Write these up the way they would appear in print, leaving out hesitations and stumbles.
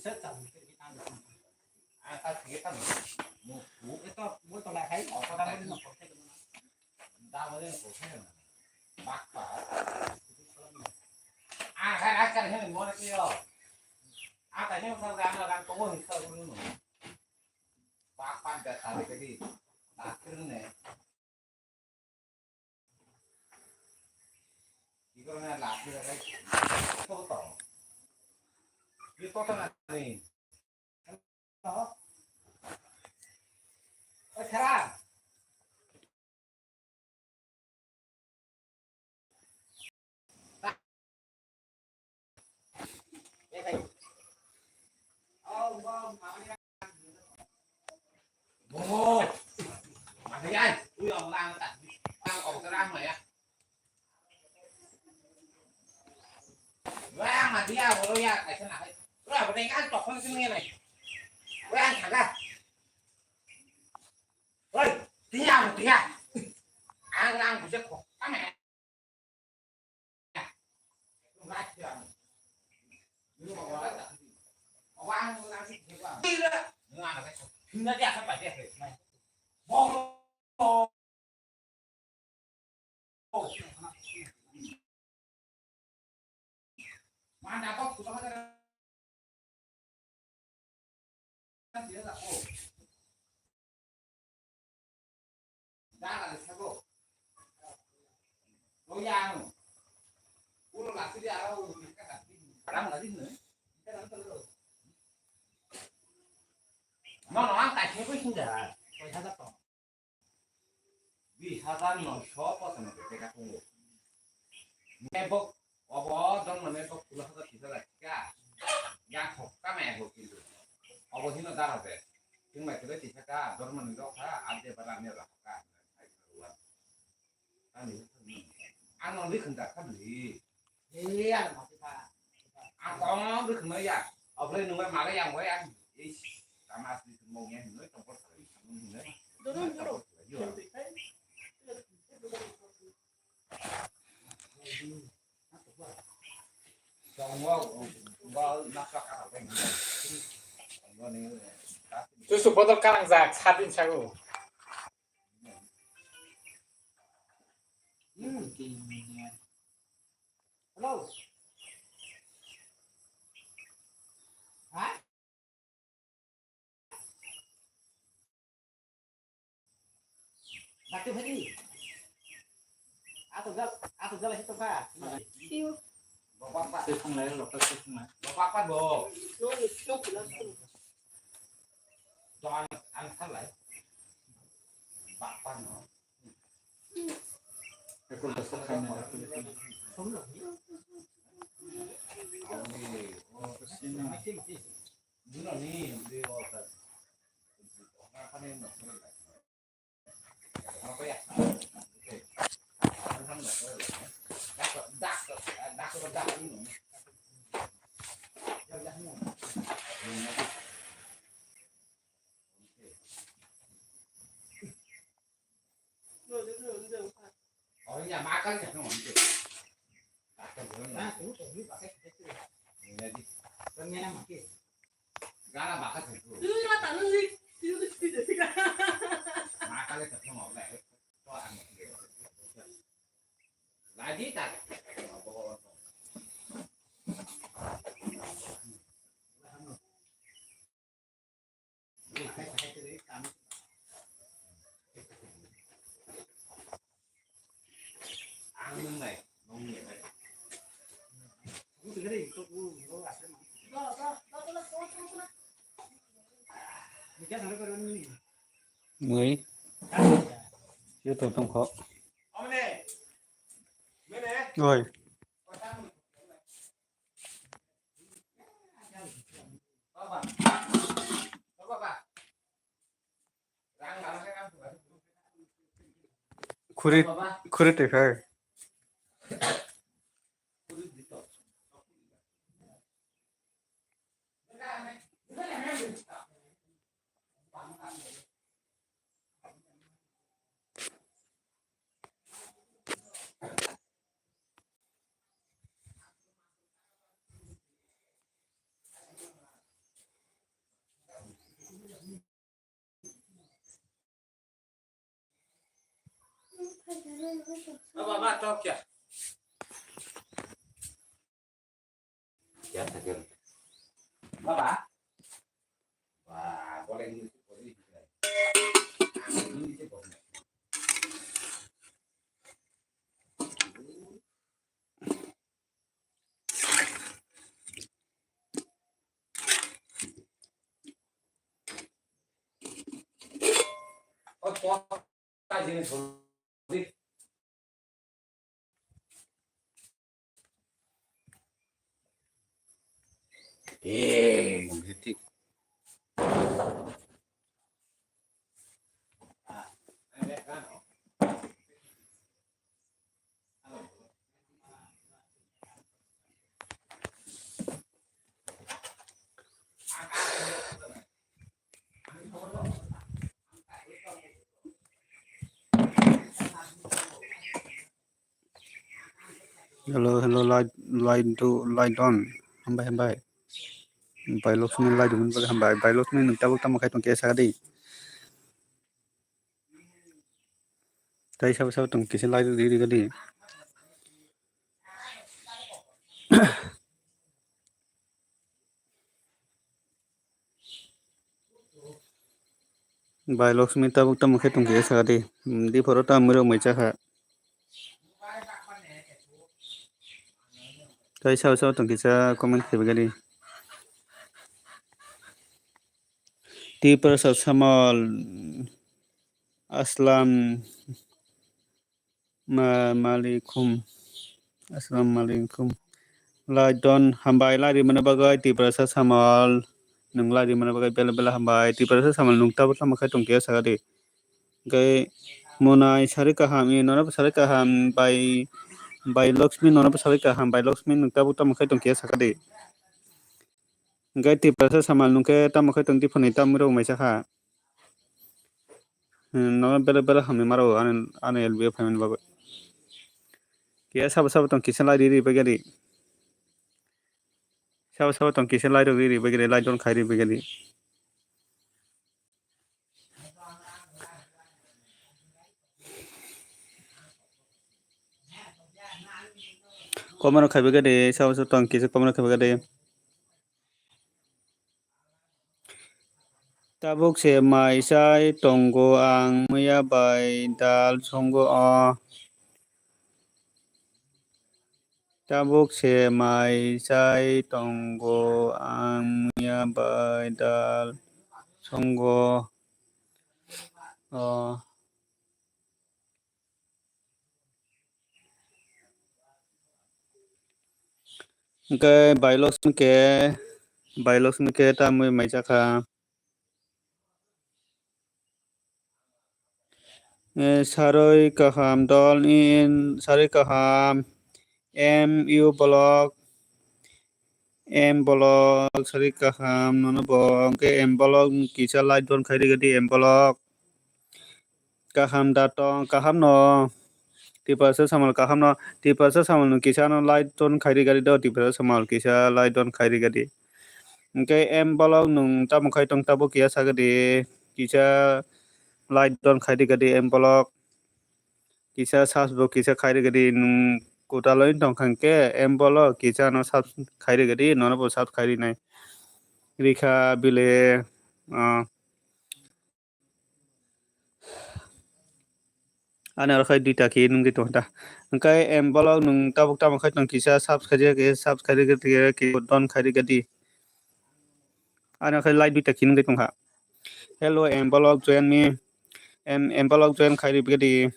set tầm cái ăn ta thấy tao một cú cái to mỗi to lại thấy có ta tao mới mới nó thấy tao mới cổ thế này bạc quả cái này mình mua cái kia cái này không ra đang có một sợi luôn nữa bạc pan cái gì bạc cái này chỉ có là làm được cái tô tỏ cái tô tỏ này đó ơi khá Ồ, mà thấy anh, ui ông đang ở cái răng này á, răng mà đi vào rồi nha, này thế nào đấy, rồi vào đây ăn chọc con cái nghe này, rồi ăn thẳng ra, rồi tí nào một tí à, ăn răng của chiếc khổ, các mẹ, không ra chưa, nhưng mà ăn răng gì quá, đi nữa, nhưng mà cái nó đẹp không phải đẹp này, bông mà đã có tụi nó cái gì là ô đã là sao cô lối giang uống là cái gì đâu cái đang là gì nữa cái đó rồi nó ăn tại thế với không được rồi thay đất to vì sao ta nó shop ở trong cái cái công mẹ bốc ở đó trong là mẹ bốc là cái gì đó là cái giang học các mẹ học kiểu ở đó thì nó ra là vậy nhưng mà cái đấy thì cái đó mình đó phải ăn để bảo làm là cái ăn nó biết không đặt cái gì đi ăn mà thì ta ăn có biết không nói à ở đây nó mà cái ăn với ăn cả mà thì mồm nghe nói trong có thể nói Tu supporter kalang zak satin chago. kỳ hello hả đặt cái gì à tụi là hết tao pha Yêu. Tu không lấy rồi, tu không lấy. bác bắt bồ Nó chốt nó cho ăn thắt lại bác bắt nó Cái con vật không này là sống rồi đúng là đi đi vào tận nó nên nó có đẹp nó thăm được đắt đi nữa ở nhà má cái nó không được à cũng phải biết cái con nghe mà kia gã là bà cái thằng cứ là tao nó gì má cái thật không ổn lại cho ăn lại đi ta ăn như này nông nghiệp này cũng từ cái gì tôi làm cái mà chắc là nó có đơn gì mới chưa tổ trong khó rồi kurit phải Baba to kya? Ya sakit. Baba. Wah, boleh ini boleh. Ini sih boleh. Oh, kok jenis boleh. Gitu. Hello, light on. Hambai. By Loxman light on, Hambai. By Loxman, double Tamakai on Kesadi. Tai Sao Tung Kiss light of the day. By Loxman, double Tamakai on Kesadi. The Porota Muro Machaha. Tai Sao Tung Kiss a comment Kivagadi. Deeper Samal Aslam Malikum. Aslam Malikum. Light on Hambai Ladi Manabagai, Tiprasa Samal. Nung lagi mana bagai bela hambai ti proses sama nung tahu sama kai tong kia sagade gai monai sari kaham ini nona sari kaham by Lakshmi nona sari kaham by Lakshmi nung tahu sama kai tong kia sagade gai ti proses sama nung ke tamu kai tong ti phone tamu ro mai saka nona bela hami maro ane elbe family bagai kia sab tong kisen lagi ri bagadi sab tong kisen lagi ri bagadi lagi don khai ri bagadi Komano khai bagadi sab tong kisen komano khai bagadi Tabuk se mai sai tonggo ang maya bai dal songgo o Tabuk se mai sai tonggo ang maya bai dal songgo o ke bailos ke ta mui mai chaka saroi kaham dol in saroi kaham MU block M block saroi kaham nono bong ke M block kisa light don khairi gadi M block kaham datong kaham no tipasa samal kaham no tipasa samal no kisa no light don khairi gadi do tipasa samal kisa light don khairi gadi ke M block nung tamu khai tong tabu kia sagadi kisa light don khairi gadi M block kisa sasbo kisa khairi gadi nung kota loin tong khangke M block kisa no sab khairi gadi nono bo sab khairi nai rikha bile ane rakhai dita ki nung dito ta angkai M block nung tabu tamu khai tong kisa sab khairi gadi ki don khairi gadi ane rakhai light dita ki nung dito ha hello M block join me M block join khairi gadi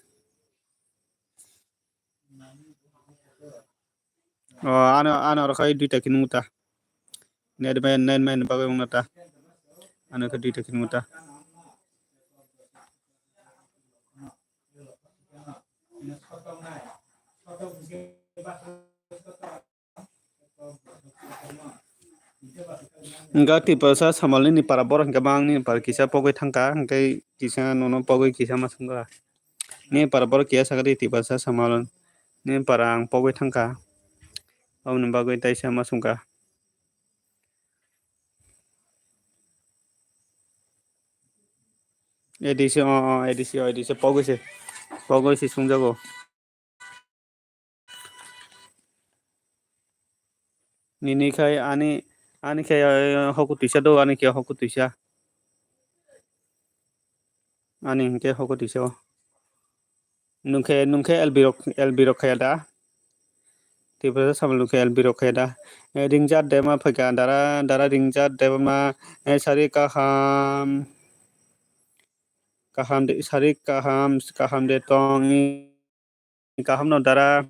ana rakhai dita ki nung ta netman bagai mata ana ka dita ki nung ta Enggak tipe sa samal ni para borang kabang ni para kisa pokoi thangka engkai kisa nono pokoi kisa masungka ni para bor kia sagadi tipe sa samal ni para ang pokoi thangka awni bagoi taisa masungka edisi pokoi se sungjago Nini khai ani khai hoku tisa do ani kia hoku tisa. Ani ke hoku tisa. Nungke elbirok khai da. Tiba sama nungke elbirok khai da. Ringjat dema phaka dara ringjat dema sari kaham de sari kaham de tong kaham no dara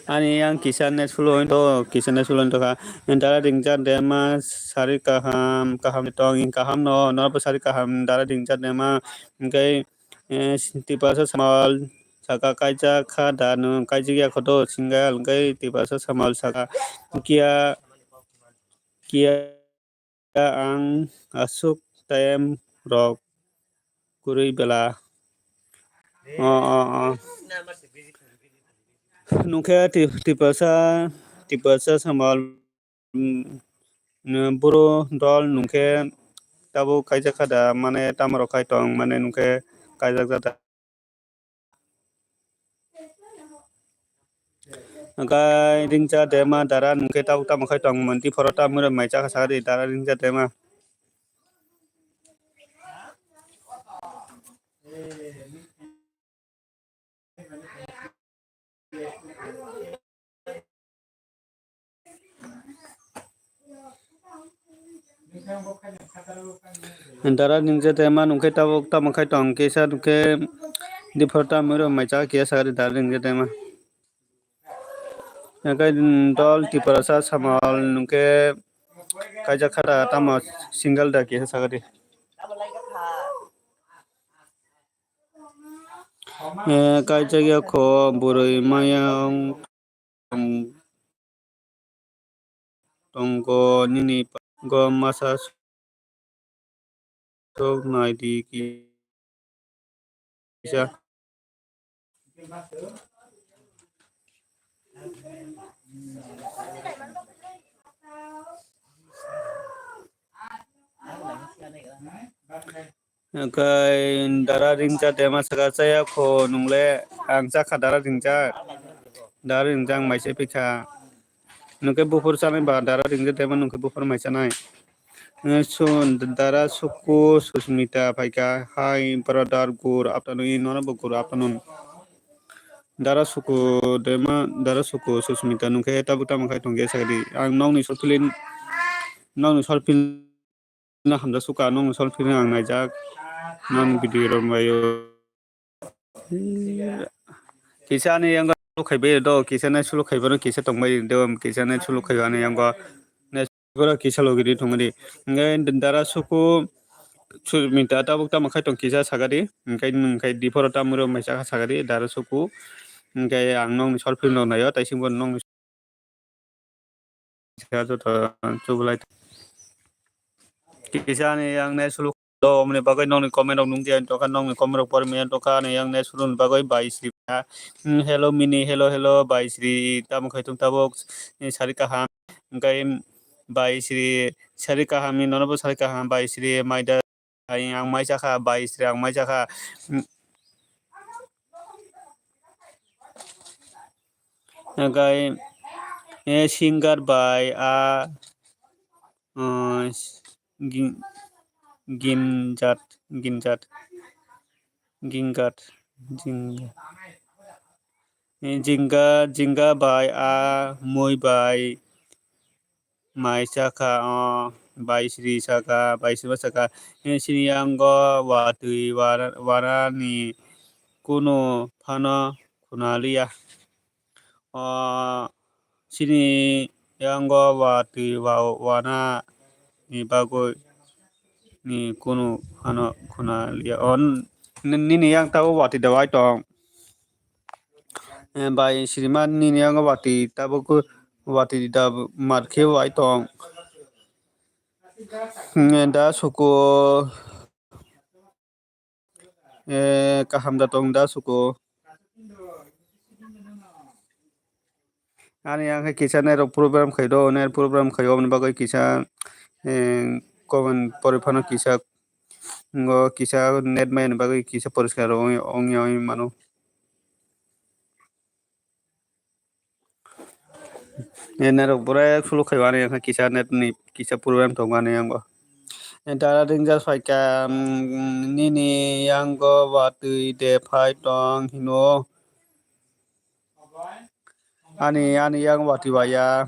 ani yang kisan ne sulo to ka dara ringjat dema sari kaham de tong kaham no pa sari kaham dara ringjat dema ngai tiba samal saka kaja kha danu kaji ya khoto singal ngai tiba samal saka kia kia ang asuk tem rok kurui bela nungke tiba samal buru dol nungke tabu kaja kada mane tamaro kai tong mane nungke kaja jata Kai ringja dema dara nungke tabu tamu kai tong manti forota mura mai chaka sagari dara ringja dema dara ringja dema nungke tamu kai tong kesa nungke di forota mura mai chaka kia sagari dara ringja dema Kai dol tiba samal nungke kaja kada tama single da kia sagari kai jagya ko burui mayang tonggo nini go masa sok nai di kisah kai dara ringja dema saka saya ko nungle ang jaka dara ringjang maise pika nungke bufur sanai ba dara ringja dema nungke bufur maisa nai sun dara suku susmita paika hai brother good afternoon nona bo good afternoon dara suku susmita nungke tabu tamu kai tongge sagadi ang nongni solpil na hamda suka nong solpil ang najak non video romayo kisa ni yang ko khaibe do kisa na sulu khaiba no kisa tongbai do kisa na sulu khaiba ni yang ko na gora kisa logiri thongani ngai dara suku minta ta bukta makhai tong kisa sagari ngai di porota muro maisa sagari dara suku ngai ang nong solpil no nayo taising bon nong sa to chubulai kisa ni yang na sulu do mne bagai nong comment nong nungti to kan nong comment por me to kan yang na sulu bagai bai sri hello mini hello bai sri tam khai tung tabok sari kaham ngai bai sri sari kaham ni nono sari kaham bai sri maida ang mai chakha bai sri ang mai chakha ngai singer bai gin ginjat gingat jingga bai moi bai mai chaka bai sri saka sini anggo watui warani kuno phana kunalia sini anggo watui wana ni bago ni kuno phana kunalia on nini yang tahu wati dawai tong bai Sriman nini yang wati tabu ku wati da marke wai tong da suku kaham da tong da suku ani yang kisa ne program khaido ne program khayo ne bagai kisa common porifano kisa ngo kisa net main bagai kisa poriskar ong mano net rok bore sulu khaibani yang kisa net ni kisa program tongani yang go dara ringjar faika nini yang go watui de phai tong hino ani yang wati baya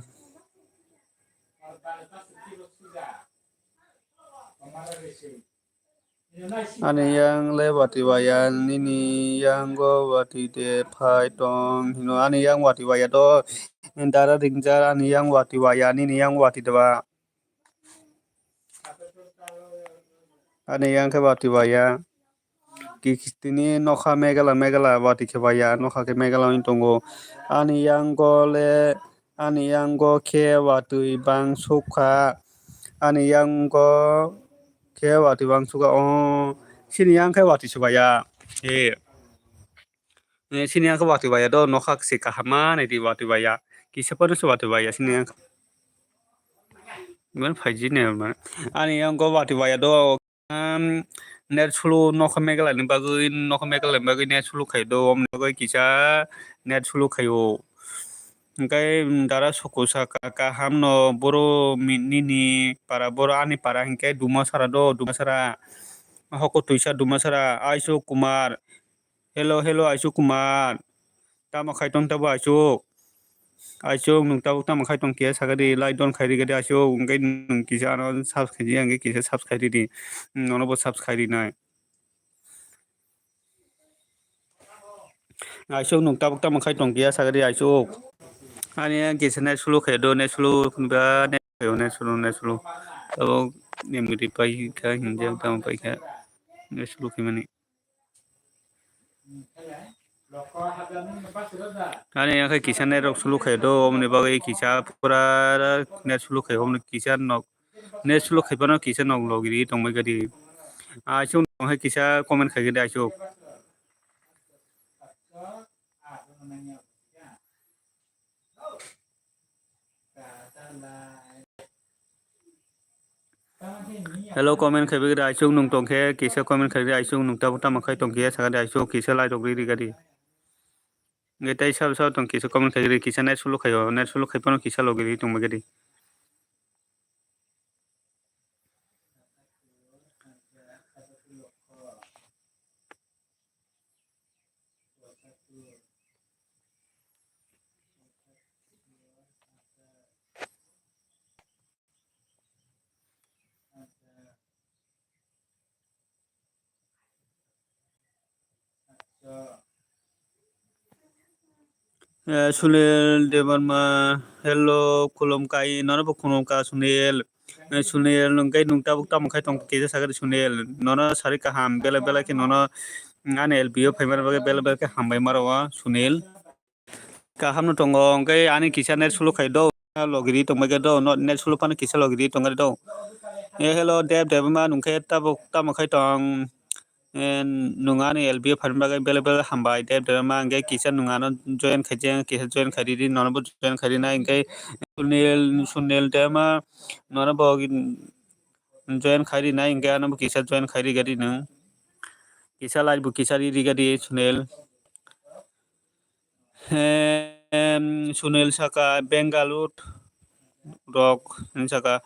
ani yang le wati baya nini yang go wati de phai tong hino ani yang wati baya do dara ringjar ani yang wati baya nini yang wati deba ani yang ke wati baya kistini nokha megala wati ke baya nokha ke megala tongo ani yang go le ani yang go ke watui bang sukha ani yang go ke wati bang suka sini yang ke wati subaya sini yang ke wati baya do nokha se kahama ne di wati baya kisa panu su wati baya sini yang man phaji ne man ani yang go wati baya do net sulu nokha megala ni bagui nokha megala bagui net sulu khai do om bagui kisa net sulu khayo Engkai dara sukusa kaka hamno boro nini para boro ani para hingkai dumasara do dumasara hoko tuisa dumasara Aisuk Kumar hello Aisuk Kumar tama khaitong tabo Aisuk nung tabo tama khaitong kia sagadi like don khairi gadi Aisuk engkai nung kisa ano subscribe engkai kisa subscribe di nono bo subscribe nai Aisuk nung tabo tama khaitong kia sagadi Aisuk ani yang kisa net sulu khedo net sulu ba net sulu तो नेमगति पाई का हिंदी तम पाई का नेसलु खिमानि ani yang kai kisa net rok sulu khai do omni bagai kisa pura net sulu khai omni kisa nok net sulu khai pano kisa nok logiri tongbai gadi aisung hai kisa comment khai gadi aisung hello comment khai gadi aisung nung tongkhe kisa comment khai gadi aisung nung ta ta makhai tongkhe sagadi aisung kisa lai dogri gadi ngetai sab tong kisa comment khai gadi kisa net sulu khai pano kisa logiri tongbai gadi Sunil Devarma hello kulumkai nona bo kulumka Sunil nungkai nungta bukta mungkai tong kisa sagadi Sunil nona sari kaham bela ke nona ngane LBO faimar bagai bela ke hambai marawa Sunil kaham no tongo ngkai ani kisa net sulu khai do logiri tongbai do not net sulu pan kisa logiri tongai do hello Devarma nungkai ta bukta mungkai tong nungani LBO faimar bagai bela hambai Devarma ngkai kisa nungano join khajeng kisa join khadidi nona bo join khadina ngkai Sunil Devarma nona bo join khari na ingga ano kisa join khari gadi nang kisa lai bu kisa ri gadi Sunil Sunil saka Bengaluru rok saka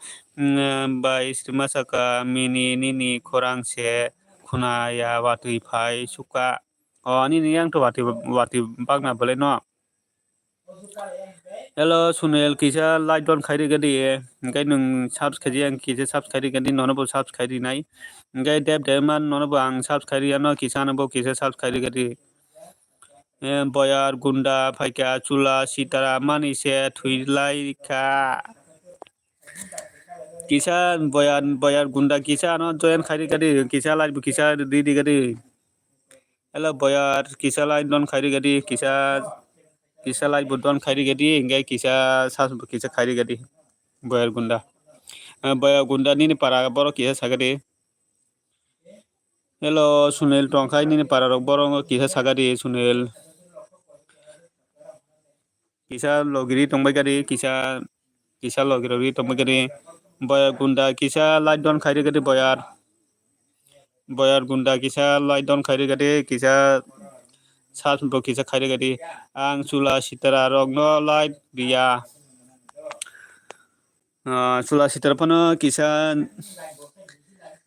bai sima saka mini nini khorang se khunaya watui phai suka ani yang to wati bagna bole no hello Sunil kisa like don khairi gadi ngai nung subscribe yang kisa subscribe gadi nono bo subscribe nai ngai man nono bo ang subscribe ano kisa no bo kisa subscribe gadi boyar gunda phaika chula sitara mani se thuilai ka kisa boyar gunda kisa ano join khairi gadi kisa like kisa di gadi hello boyar kisa like don khairi gadi kisa like don khairi gadi ngai kisa kisa khairi gadi boyar gunda nini para boro kisa sagadi hello Sunil tongkai nini para rok boro kisa sagadi Sunil kisa logiri tongbai gadi kisa logiri tongbai gadi boyar gunda kisa like don khairi gadi boyar gunda kisa like don khairi gadi kisa kisa khairi gadi ang chula sitara rok no like dia chula sitarpano kisa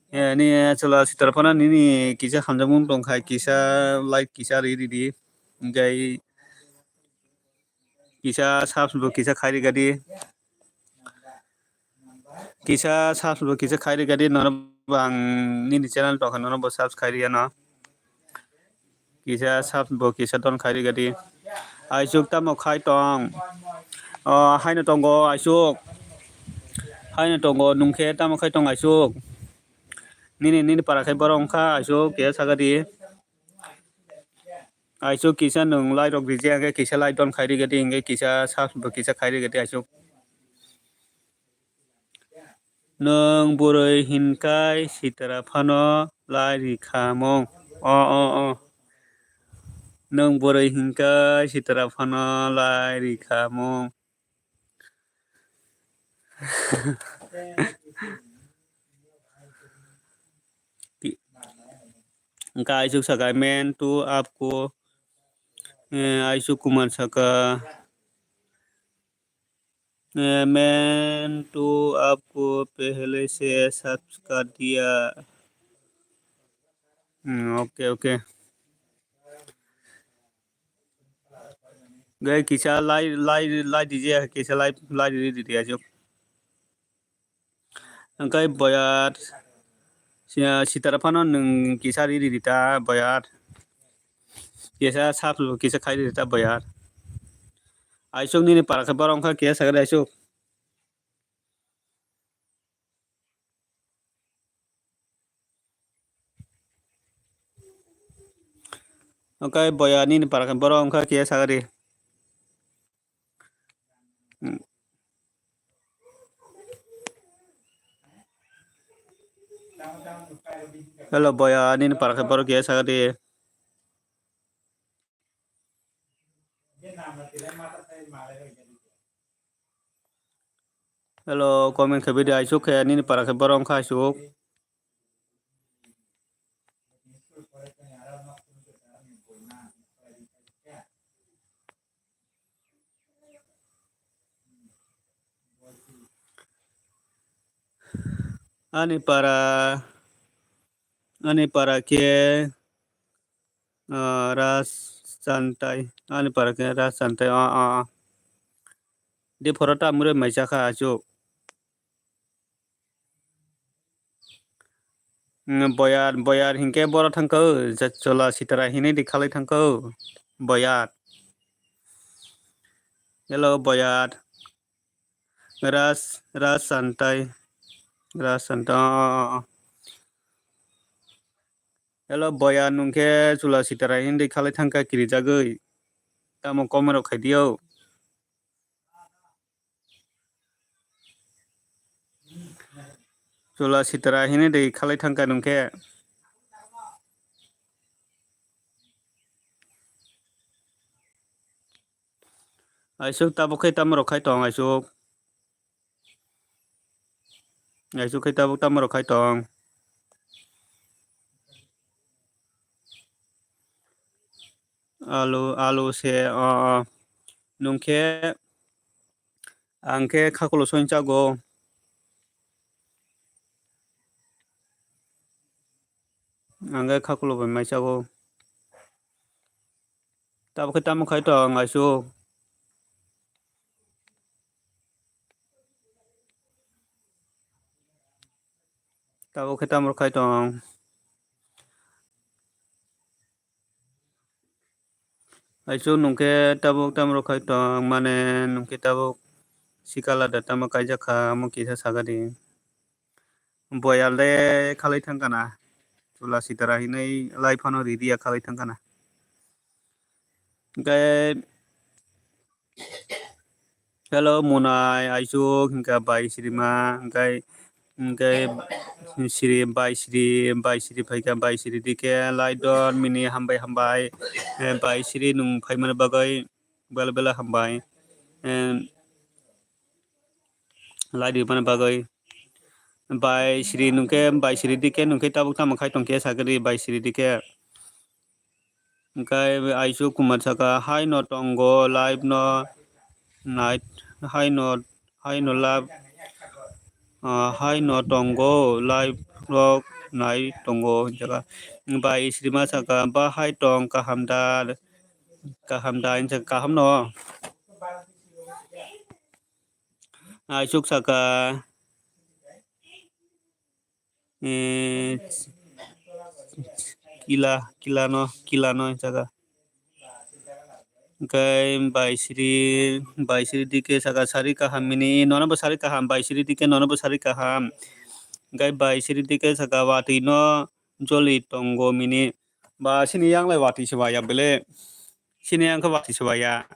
ni chula sitarpano nini kisa hamjamung tongkhai kisa light kisa ri gai kisa sabsbo kisa khairi gadi kisa sabsbo kisa khairi gadi nono bang nini channel tongkha nono bo subscribe ya no kisa sabsbo kisa don khairi gadi aisuk tamo khai tong haino tongo aisuk haino tongo nungkhe tamo khai tong aisuk nini para khai borong kha aisuk ke sagadi aisuk kisa nung light rok rije angke kisa light don khairi gadi ingke kisa subsbo kisa khairi gadi aisuk nung boroi hinkai sitara phano lai rikhamung nung boroi hinkai sitara phano lai rikhamung engka aisuk sakai men tu आपको aisuk kuman saka मैं तो आपको पहले से subscribe दिया okay गए किसा लाई दीजिए किसा लाई दीजिए जो अंकाई बयार सिताराफानो नों किसा री दिता बयार किसा साफ किसा खाई दिता बयार आइसुक नि पाराखे बरंखा किया sagada आइसुक ओके बया नि पाराखे बरंखा किया sagadi hello baya ni parakhe boro kiya sagadi hello comment khabidi aisuk khe ni parakhe borong kha aisuk ani para ke ras santai ani para ke ras santai de porota mure maisa kha aisuk boyar hingke boro thangko chola sitara hini di khalai thangko boyar hello boyar ras santai hello boyar nungke chola sitara hini di khalai thangka kiri jagoi tamo komero khaidio chola sitara hini di khalai thangka nungke aisuk tabo khai tamro khai tong aisuk khai tabo tamro khai tong alu se nungke angke khakulo soinchago angke khakulo bai maisago tabo khai tamo khai tong aisuk tabo khai tamro khai tong aisuk nungke tabo tamro khai tong mane nungke tabo sikala da tamo kaija kha amo kisa sagadi boyalde khalai thangkana chola sitara hinai lai phano ridia khalai thangkana gai hello munai aisuk hingka bai sirima gai siri bai siri phaika bai siri dike lai don mini hambai bai siri nung phaimana bagai bela hambai lai di mana bagai bai siri nungke bai siri dike nungke tabuk tamo khai tongke sagadi bai siri dike gai aisuk kumar saka hai no tongo live no night hai no lab hai no tongo lai rok nai tongo jaga bai srima saka ba hai tong kahamda inja kaham no aisuk saka kila no jaga kai baisri dike saka sari kaham mini nono bo sari kaham baisri dike nono bo sari kaham gai baisri dike saka wati no joli tongo mini ba sini yang lai wati sebaya bele sini yang ka wati sebaya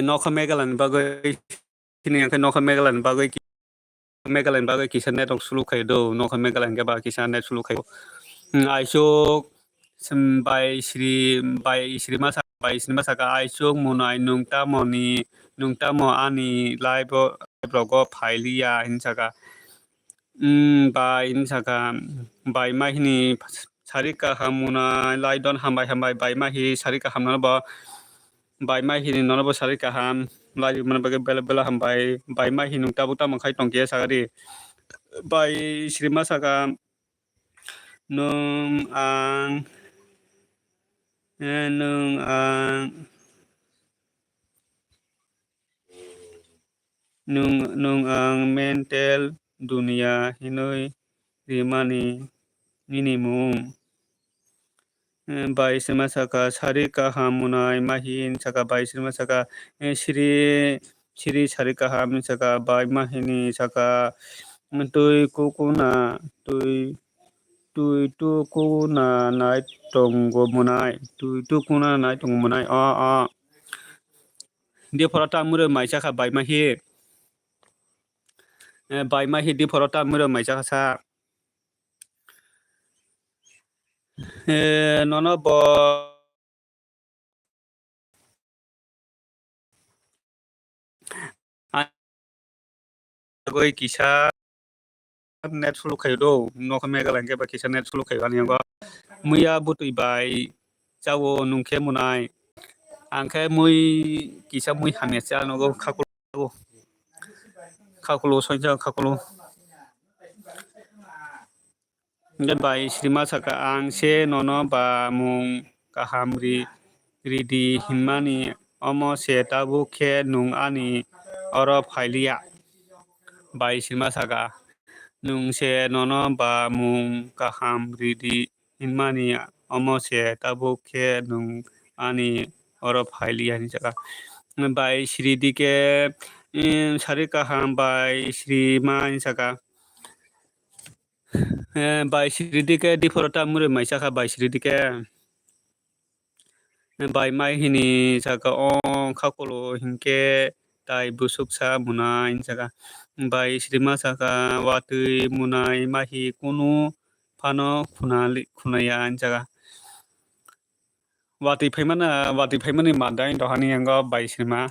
nokha megalan bagai sini yang ka nokha megalan bagai kisan net ok sulu kai do nokha megalan ke ba kisan net sulu kai aisuk bai sri masaka aisuk munai nungta mo ani laibo go phailiya hinsaka bai hinsaka bai mahini sarika hamuna laidon hambai bai mahi sarika hamna ba bai mahi nono bo sarika ham lai man bagai bela hambai bai mahi nungta buta makai tongke sagari bai sri masaka nung ang nung ang mental dunia hinoi rimani minimum bai sima saka sari kaham munai mahin saka bai sima saka siri sari kaham saka bai mahini saka tui kukuna tui tu kuna nai tongo munai dia porota mure mai saka bai mahi di porota mure mai saka sa nono bo goi kisa net sulu kayo do no ka mega langke ba kisa net sulu kayo ani ngo muya butui bai jawo nungke munai angke mui kisa mui hamesa no go kakulo sonja kakulo ngan bai srima saka ang se nono ba mung kahamri ridi himani omo se tabu ke nung ani oro phailiya bai srima saka nung se nono ba mung kaham ridi himani omo se tabu ke nung ani oro phailiya ni saka bai sri dike sari kaham bai sri ma ni saka bai sri dike di porota mure mai saka bai sri dike bai mai hini saka khakolo hinke tai busuk sa munai saka bai sri ma saka watui munai mahi kunu phano khunaya saka wati phaimani madai dohani anga bai sri ma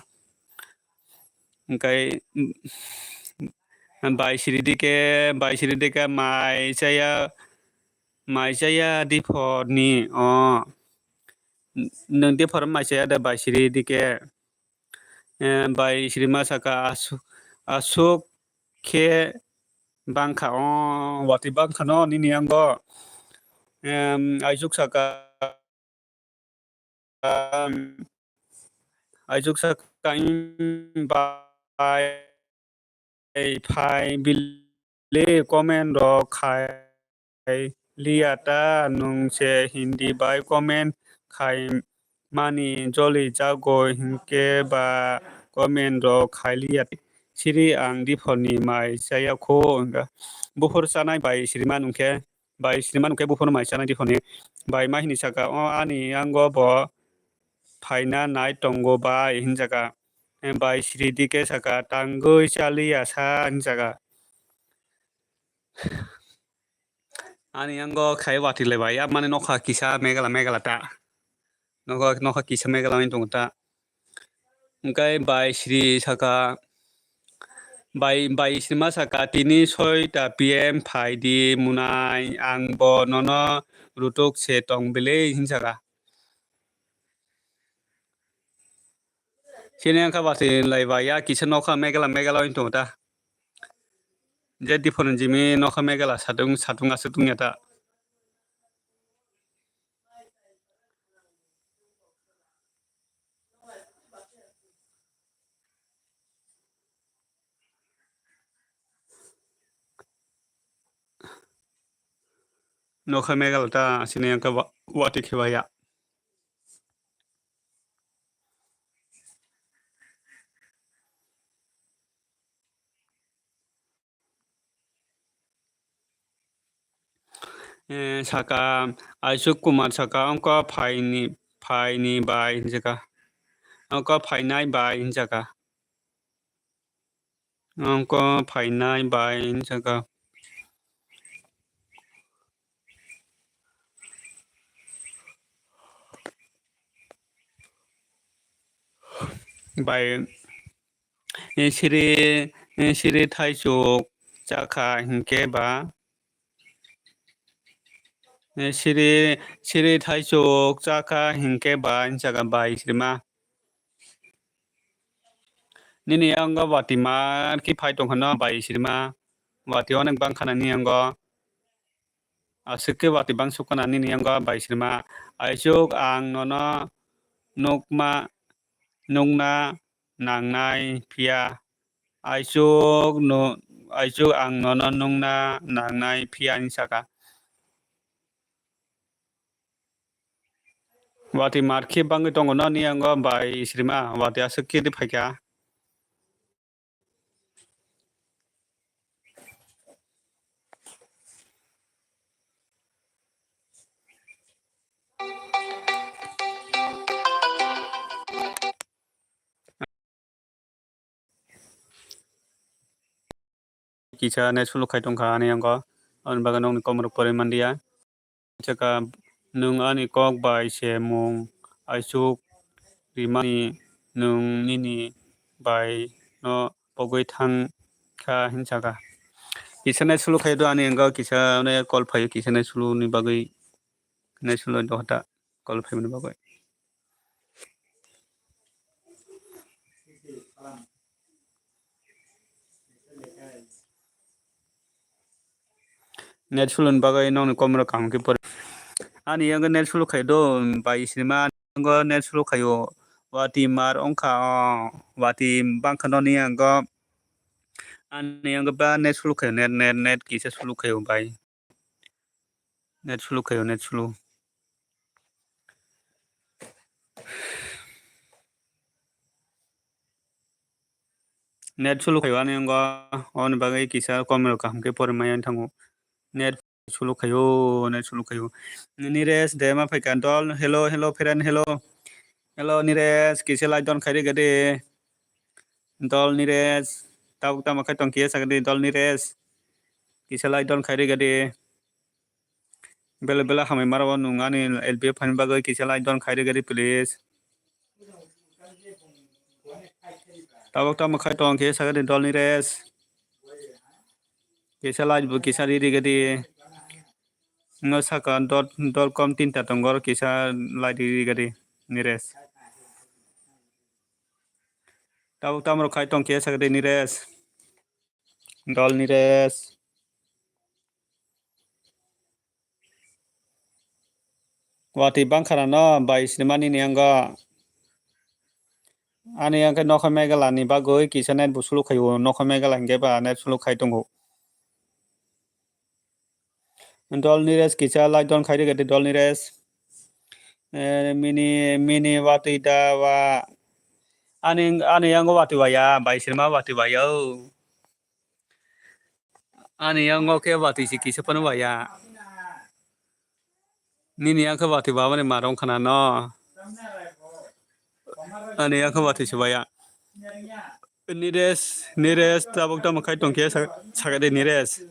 kai bai sri dike mai saya di phor ni nung di phor mai saya da bai sri dike bai sri ma saka asuk ke bangkha wati bangkha no ni ango aisuk saka bai phai bile comment ro khai liata nung se hindi bai comment khai mani joli jago hinke ba comment ro khai liat siri ang di phoni mai saya kho nga bufor sanai bai srima nungke bufor mai sanai di phoni bai ma hini saka ani ango bo phaina nai tongo bai hinjaka bai sri dike saka tangoi chali asa hinjaka ani ango khai wati le bai mane nokha kisa megala ta nokha kisa megala min tongta kai bai sri saka bai srima saka tini 6 ta pm phai di munai ang bo nono rutuk se tong bele hinjaka sini angka wati lai bai ya kisa nokha megala min tongta जे different jimi nokha megala satung ase tungya ta nokha megala ta sini yang ka wati khewaya saka Ashok Kumar saka angka phaini bai jaka angka phainai bai jaka angka phainai bai jaka bai Siri Thaisuk Chaka Hinke ba Siri Thaisuk Chaka Hinke ba Chaka bai Sirma Nini angga wati mar ki phai tong khana bai Sirma wati onek bang khana ni angga asike wati bang sukana nini angga bai Sirma Aisuk ang nono nukma nungna nangnai pia Aisuk ang nono nungna nangnai pia ni saka wati marki bangi tongo no ni anggo bai Sirma wati asake di phaika Kisah ne sulu kai tong kha ni anggo on bagan nong komro pore mandia chaka nung ani kok bai semung Aisuk rimani nung nini bai no pogoi thang kha hinsaka kisane sulu khai do ani anggo kisa ne kol phai kisane sulu ni bagai ne sulu do hata kol phai ni bagai net sulu bagai nong komro kam ki pore ani anggo net sulu khai do bai Sirma anggo net sulu khayo wati mar ongkha wati bang khano ni anggo ani anggo ba net sulu khayo net kisa sulu khayo bai net sulu khayo net sulu net sulu khayo ani anggo on bagai kisa komro kam ke pore mayan thango net sulu khayo Nires dema phai kantol hello friend hello Nires kisa lai don khairi gade dol Nires tau ta makai tong kia sagade dol Nires kisa lai don khairi gade bela hamai marawa nungani LB phan bagai kisa lai don khairi gade please tau ta makai tong kia sagade dol Nires kisa lai bu kisa riri gade no saka dot com tinta tonggor kisa lai riri gade Nires tau ta mar khai tong kia sagade Nires dol Nires wati bang khana no bai Sirma ni angga ani angka nokha megala ni bagoi kisa net busulu khayo nokha megala nge ba net sulu khai tongo dol Nires kisa lai don khairi gade dol Nires mini wati da wa ani anggo wati waya bai Sirma wati waya ani anggo ke wati si kisa pan waya nini angka wati wa ne marong khana no ani angka wati si waya Nires tabok ta makai tong kia sagade Nires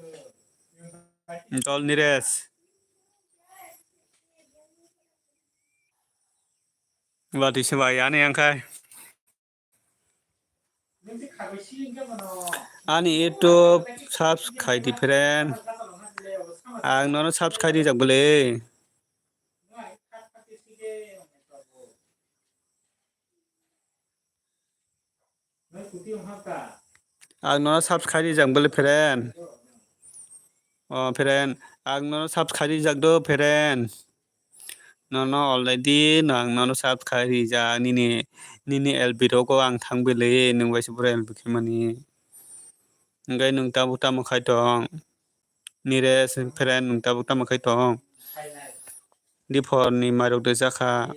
dol Nires wati si waya ani angka ani YouTube subscribe di friend ang nono subscribe di jak bole ang no subscribe jang bele friend friend ang no subscribe jak do friend no already nang no subscribe ja nini elbiro ko ang thangbele nung bai sibure elbike mani ngai nung tabu tamu khai tong nires friend nung tabu tamu khai tong di for ni marok de jaka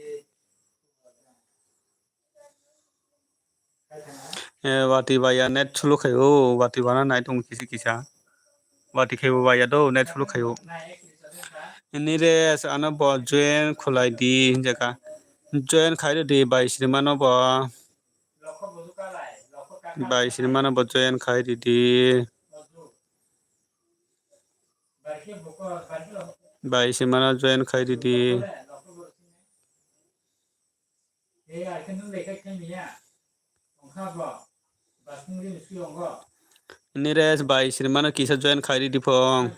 wati baya net chulu khayo wati bana nai tong kisi kisa wati khebo baya do net chulu khayo nires ana bo join khulai di jaka join khai de bai srimano bo bai srimano bo join khai di bai srimano join khai di nires bai srimano kisa join khai di phong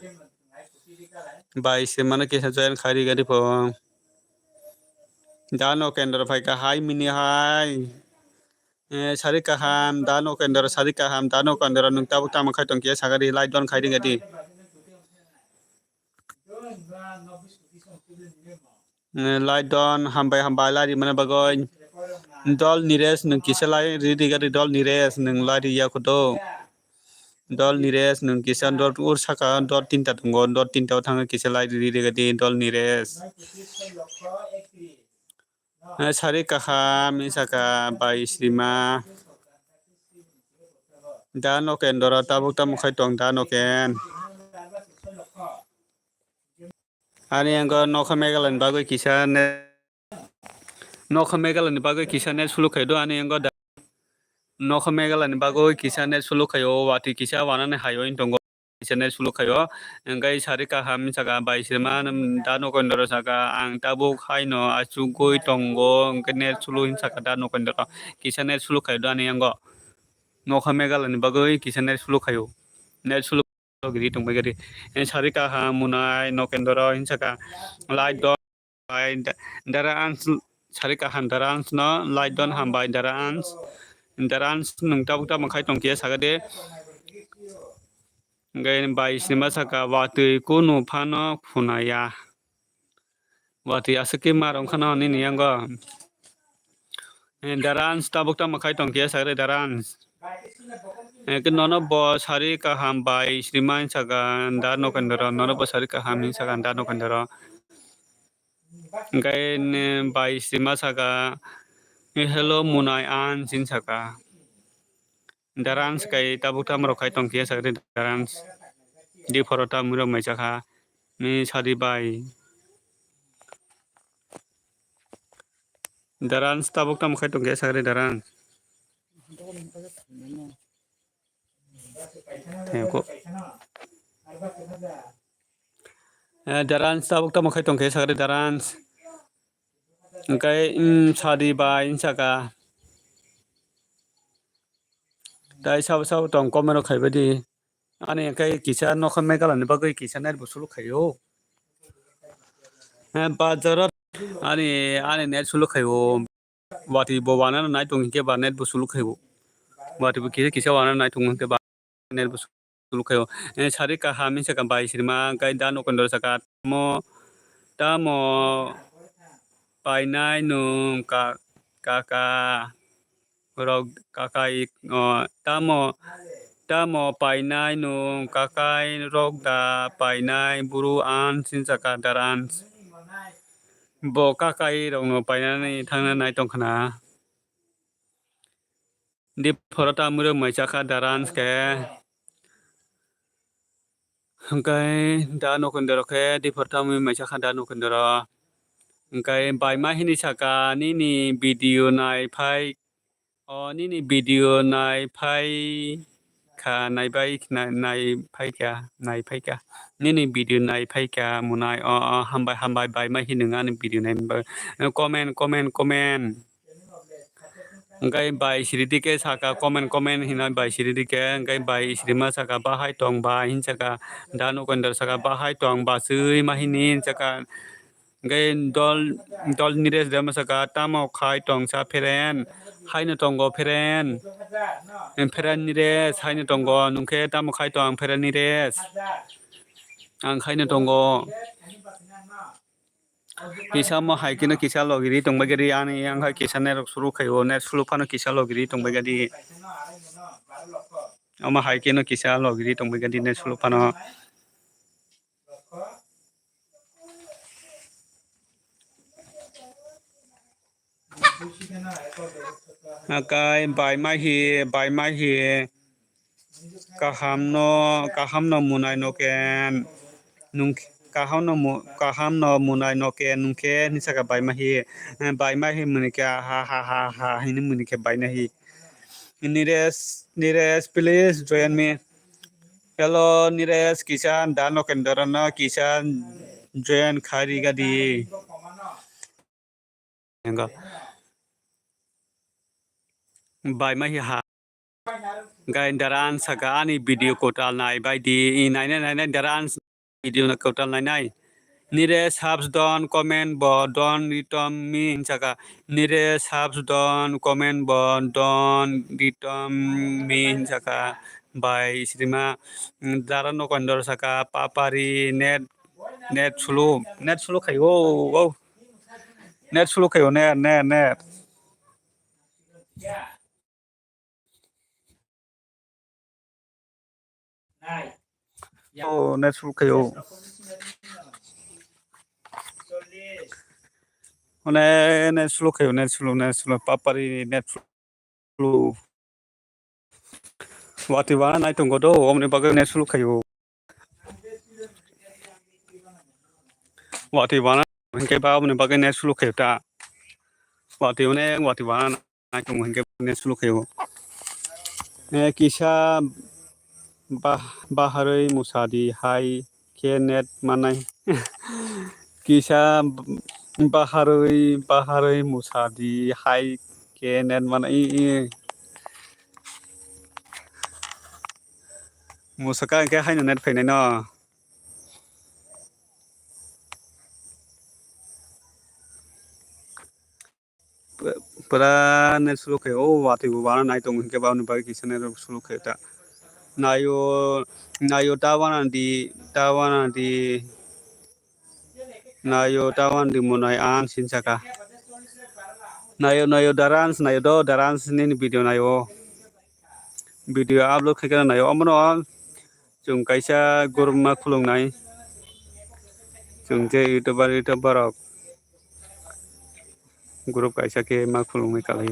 bai srimano kisa join khai di phong dano kendra phai ka hai mini hai sari kaham dano kendra sari kaham dano kendra nung tabu tamu khai tong kia sagari light don khai di gadi light don hambai lari mana bagoy dol nires nung kisa lai ridi gadi dol nires nung lari ya kodo dol nires nung kisa dol ur saka dol tinta tunggo dol tinta thanga kisa lai ridi gadi dol nires sari kaham saka bai srima dano kendra tabu tamu khai tong dano ken ani anggo nokha megalan bagoi kisa ne nokha megalan bagoi kisa ne sulu khai do ani anggo nokha megalan bagoi kisa ne sulu khayo wati kisa wana ne hayo intongo kisa ne sulu khayo ngai sari kaham saka bai srima dano kendra saka ang tabu khai no achu goi tongo ne sulu saka dano kendra kisa ne sulu khayo do ani anggo nokha megalan bagoi kisa ne sulu khayo ne sulu giri tongbai gari sari kaham munai nokendra hinsaka light don by darans sari kaham darans no light don ham by darans nung tabu tamu khai tong kia sagade ngai bai sima saka wati kunu phano phunaya wati asake marong khana ni nianggo darans tabu tamu khai tong kia sagade darans ke nono bo sari kaham bai sriman saga dano kendra nono bo sari kaham ni saga dano kendra ngai bai srima saga hello munai an sin saga darans kai tabu tam ro khai tong kia saga darans di forota muro mai saka ni sari bai darans tabu tam khai tong kia saga darans Tengok. Darans tabuk tamu khai tong kia sagari darans ngai sadi bai saka dai sau tong komero khai badi ani kai kisa nokha megalan bagoi kisa net busulu khayo bajarat ani net sulu khayo wati bowana nai tong ke ba net busulu khayo wati kisa wana nai tong ke ba net busulu khayo sari kaham saka bai srima kai dano kendra saka tamo painai nung kaka rog kakai tamo painai nung kakai rog da painai buru an sin saka daran bo kakai rong no painai thangna nai tong khana di forota muro mai saka daran ke kai dano kendra ke di forota mai saka dano kendra kai bai ma hini saka nini video nai phai nini video nai phai kha nai bai nai phai ka nini video nai phai ka munai hambai bai ma hinunga ni video nai comment ngai bai siridike saka comment hina bai siridike ngai bai sirima saka bahai tong ba hin saka dano kendra saka bahai tong ba sui ma hinin saka Gai dol nires dama saka tamo khai tong sa peren haino tongo peren peren nires haino tongo nungke tamo khai tong peren nires ang haino tongo kisa mo hai kino kisa logiri tong bagari ani ang hai kisa ner suru khayo ner sulu phano kisa logiri tong bagari ama hai kino kisa logiri tong bagari ner sulu phano akai bai mai hi kaham no munai no ken nung kaham no munai no ken nungke ni saka bai mai hi munika ha ini munike bai na hi Nires please join me hello Nires kisan dano kendarana kisan join khari gadi enga bai mai ha gai daran sagani video kotal nai bai di nai daran video na kotal nai nire subs don comment bo don return me saka nire subs don comment bo don return me saka bai srima daran no kondor saka papari net sulu khayo net sulu khayo net net sulu khayo net sulu khayo net sulu papari net sulu wati wana nai tunggo do omni bagai net sulu khayo wati wana hingke ba omni bagai net sulu khayo ta wati wana nai tunggo hingke net sulu khayo kisa baharoi musadi hai ke net manai kisa baharoi musadi hai ke net manai musaka ke hai no net phainai no pura net sulu khayo wati wana nai tunggo hingke ba omni bagai kisa net sulu khayo ta nayo tawan di munai an sinsaka nayo darans ni video video upload khaikana nayo amono chung kaisa guruma khulungnai chung je youtuber rok group kaisa ke ma khulungmai kalai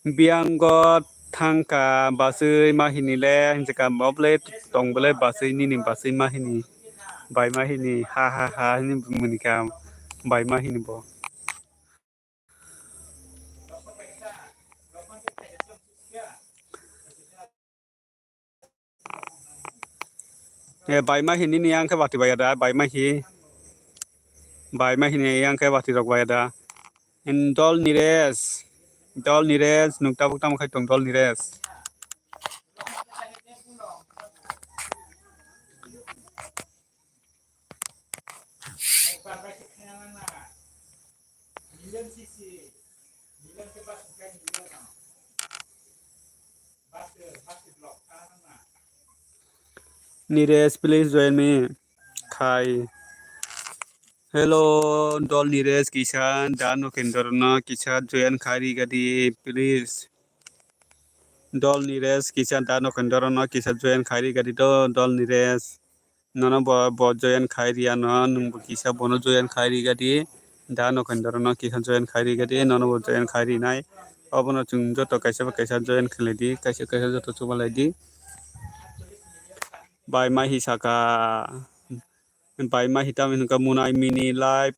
biangot thangka basui mahinile hinjaka moble tongbole basui nini basui mahini bai mahini ha ni munika bai mahini bo bai mahini ni ang ke wati bayada bai mahini ang ke wati rok bayada dol nires nukta bukta makai tong dol nires Nires please join me khai hello dol nires kisan dano kendorna kisan join khari gadi please dol nires kisan dano kendorna kisan join khari gadi do dol nires nono bo join khairi ano nung kisa bono join khairi gadi dano kendorna kisan join khairi gadi nono bo join khairi nai abono chung joto kaisa join khledi kaisa joto chubalai by my hisaka by my hitam hinka munai mini live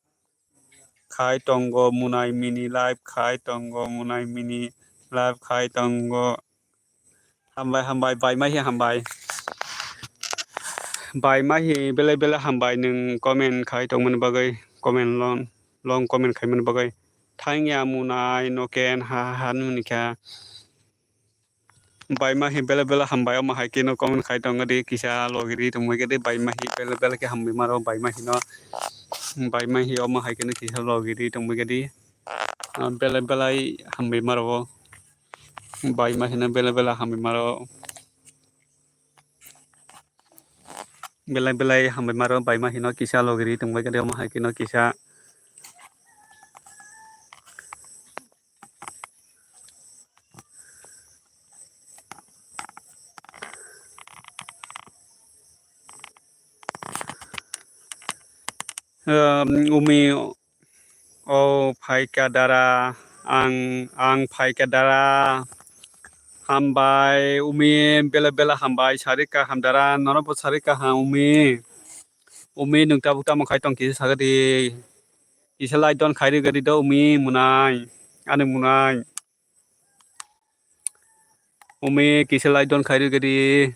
khai tongo munai mini live khai tongo munai mini live khai tongo hambai by my hambai by my bele hambai nung comment khai tongman bagai comment long comment khai man bagai thangya munai no ken ha han munika Baimahi bela bela hambai oma hai kino komen khai tonga di kisa logiri tumwe gede baimahi bela bela ke hambi maro baimahi no baimahi oma hai kino kisa logiri tumwe gede bela bela hambi maro baimahi na bela bela hambi maro bela bela hambi maro baimahi no kisa logiri tumwe gede oma hai kino kisa umi o phai kadara ang phai kadara hambai umi bela bela hambai sarika hamdara nono po sarika ha umi nungta bukta mo khai tong kisa sagadi kisa lai don khai gadi do umi munai ane munai umi kisa lai don khai gadi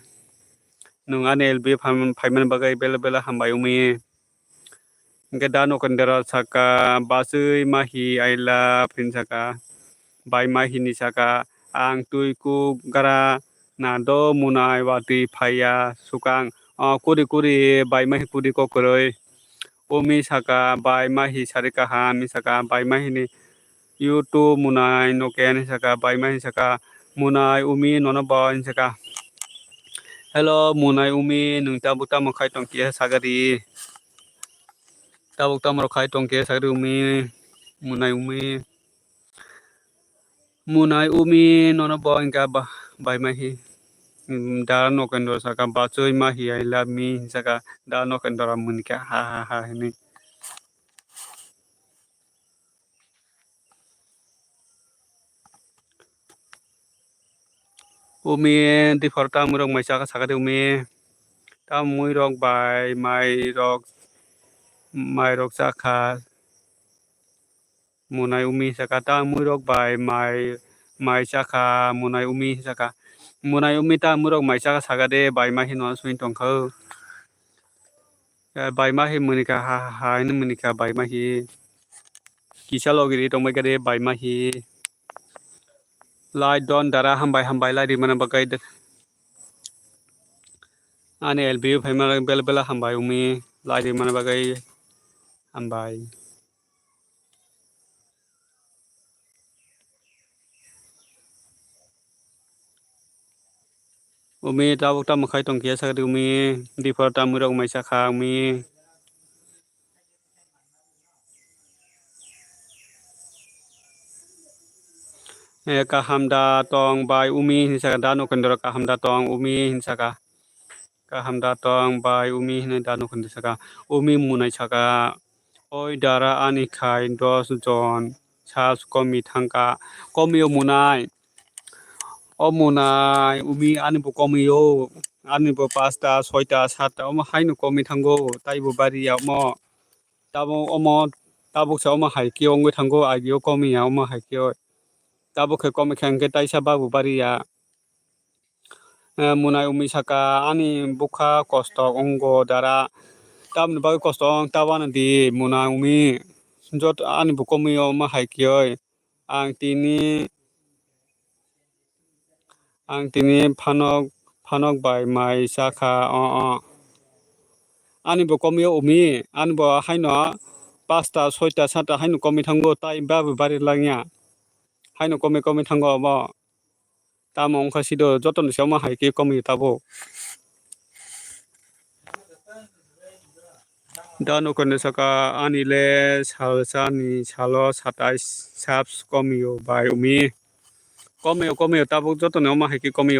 nung ane elbi phaiman bagai bela bela hambai umi Geda no kandara saka basui mahi aila pin saka bai mahi ni saka ang tuiku gara na do munai wati phaya sukang kuri kuri bai mahi kuri ko koroi umi saka bai mahi sarika ha mi saka bai mahi ni youtube munai no ken saka bai mahi saka munai umi nono boy saka hello munai umi nungta buta mo khai tong kia sagari tabuk tamro khai tong ke sagri munai umi nono boy ka ba bai mahi da no kendo saka ba choi mahi I love me saka da no kendo munika ha ni umi di forta murok mai saka saka umi ta mui rok bai mai rok saka munai umi saka ta mui rok bai mai saka munai umi saka munai umi ta murok mai saka saka de bai mahi no swing tong khau bai mahi munika ha ni munika bai mahi kisa logiri tong mai gade bai mahi lai don dara hambai lai di mana bagai ane lb phaimar bela bela hambai umi lai di mana bagai hambai umi tabuk tam khai tong kia sakri umi di for tam murok mai sakha umi kahamda tong bai umi hinsaka dano kendora kahamda tong umi hinsaka kahamda tong bai umi hin dano kendora saka umi munai saka oi dara ani khai 10 jon sas komi thangka komi munai o munai umi ani bu komi yo ani bu 5ta 6ta 7ta omo hainu komi thango taibu bari ya mo tabo omo tabuk sa omo haiki ongwe thango agio komi ya omo haiki tabo ke komi khangke taisa babu bari ya munai umi saka ani bukha kosto ongo dara tamni bagai kosto ong tawana di munai umi jot ani bu komi yo omo haiki ang tini phanok bai mai saka ani bo komi umi ani bo haino 5ta 6ta 7ta haino komi thango tai babu bari langya haino komi thango bo tamo ongkha sido joton sema haiki komi tabo dano kone saka ani le salsa ni salo 27 subs komi bai umi komi tabo joton oma haiki komi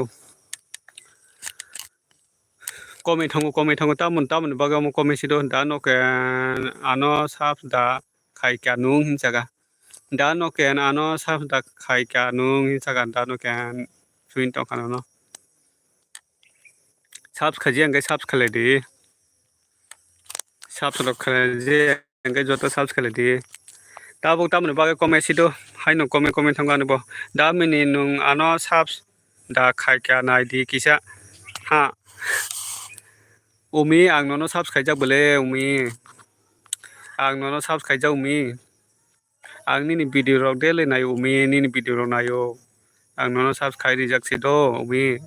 thango tamon bagamo komi sido dano ke ano subs da khai ka nung hinsaka dano ke ano subs da khai ka nung hinsaka dano ke swing tong kana no subs khaji ang subs khale di subs ro khaje ang joto subs khale di tabuk tamon bagai komi sido haino komi thango ani bo da mini nung ano subs da khai ka nai di kisa ha umi ang nono subs khaijak bole umi ang nono subs khaijak umi ang nini video rok dele nai umi nini video rok nayo ang nono subscribe jakse do umi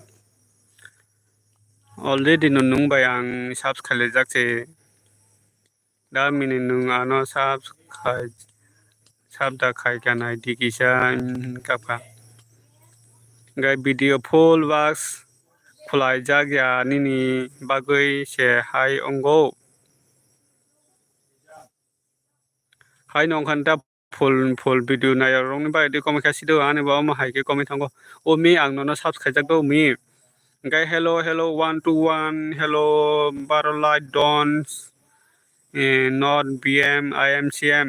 already nung bai ang subscribe jakse da mini nung ano subscribe sabda khai kanai dikisa kapa gai video full box khulai jagya nini bagui se hai ongo hai nong khanta full video na rong ni bai de comment kasi do ani ba ma hai ke comment thango o mi ang no subscribe jak do mi gai hello 121 hello barolight dons not bm imcm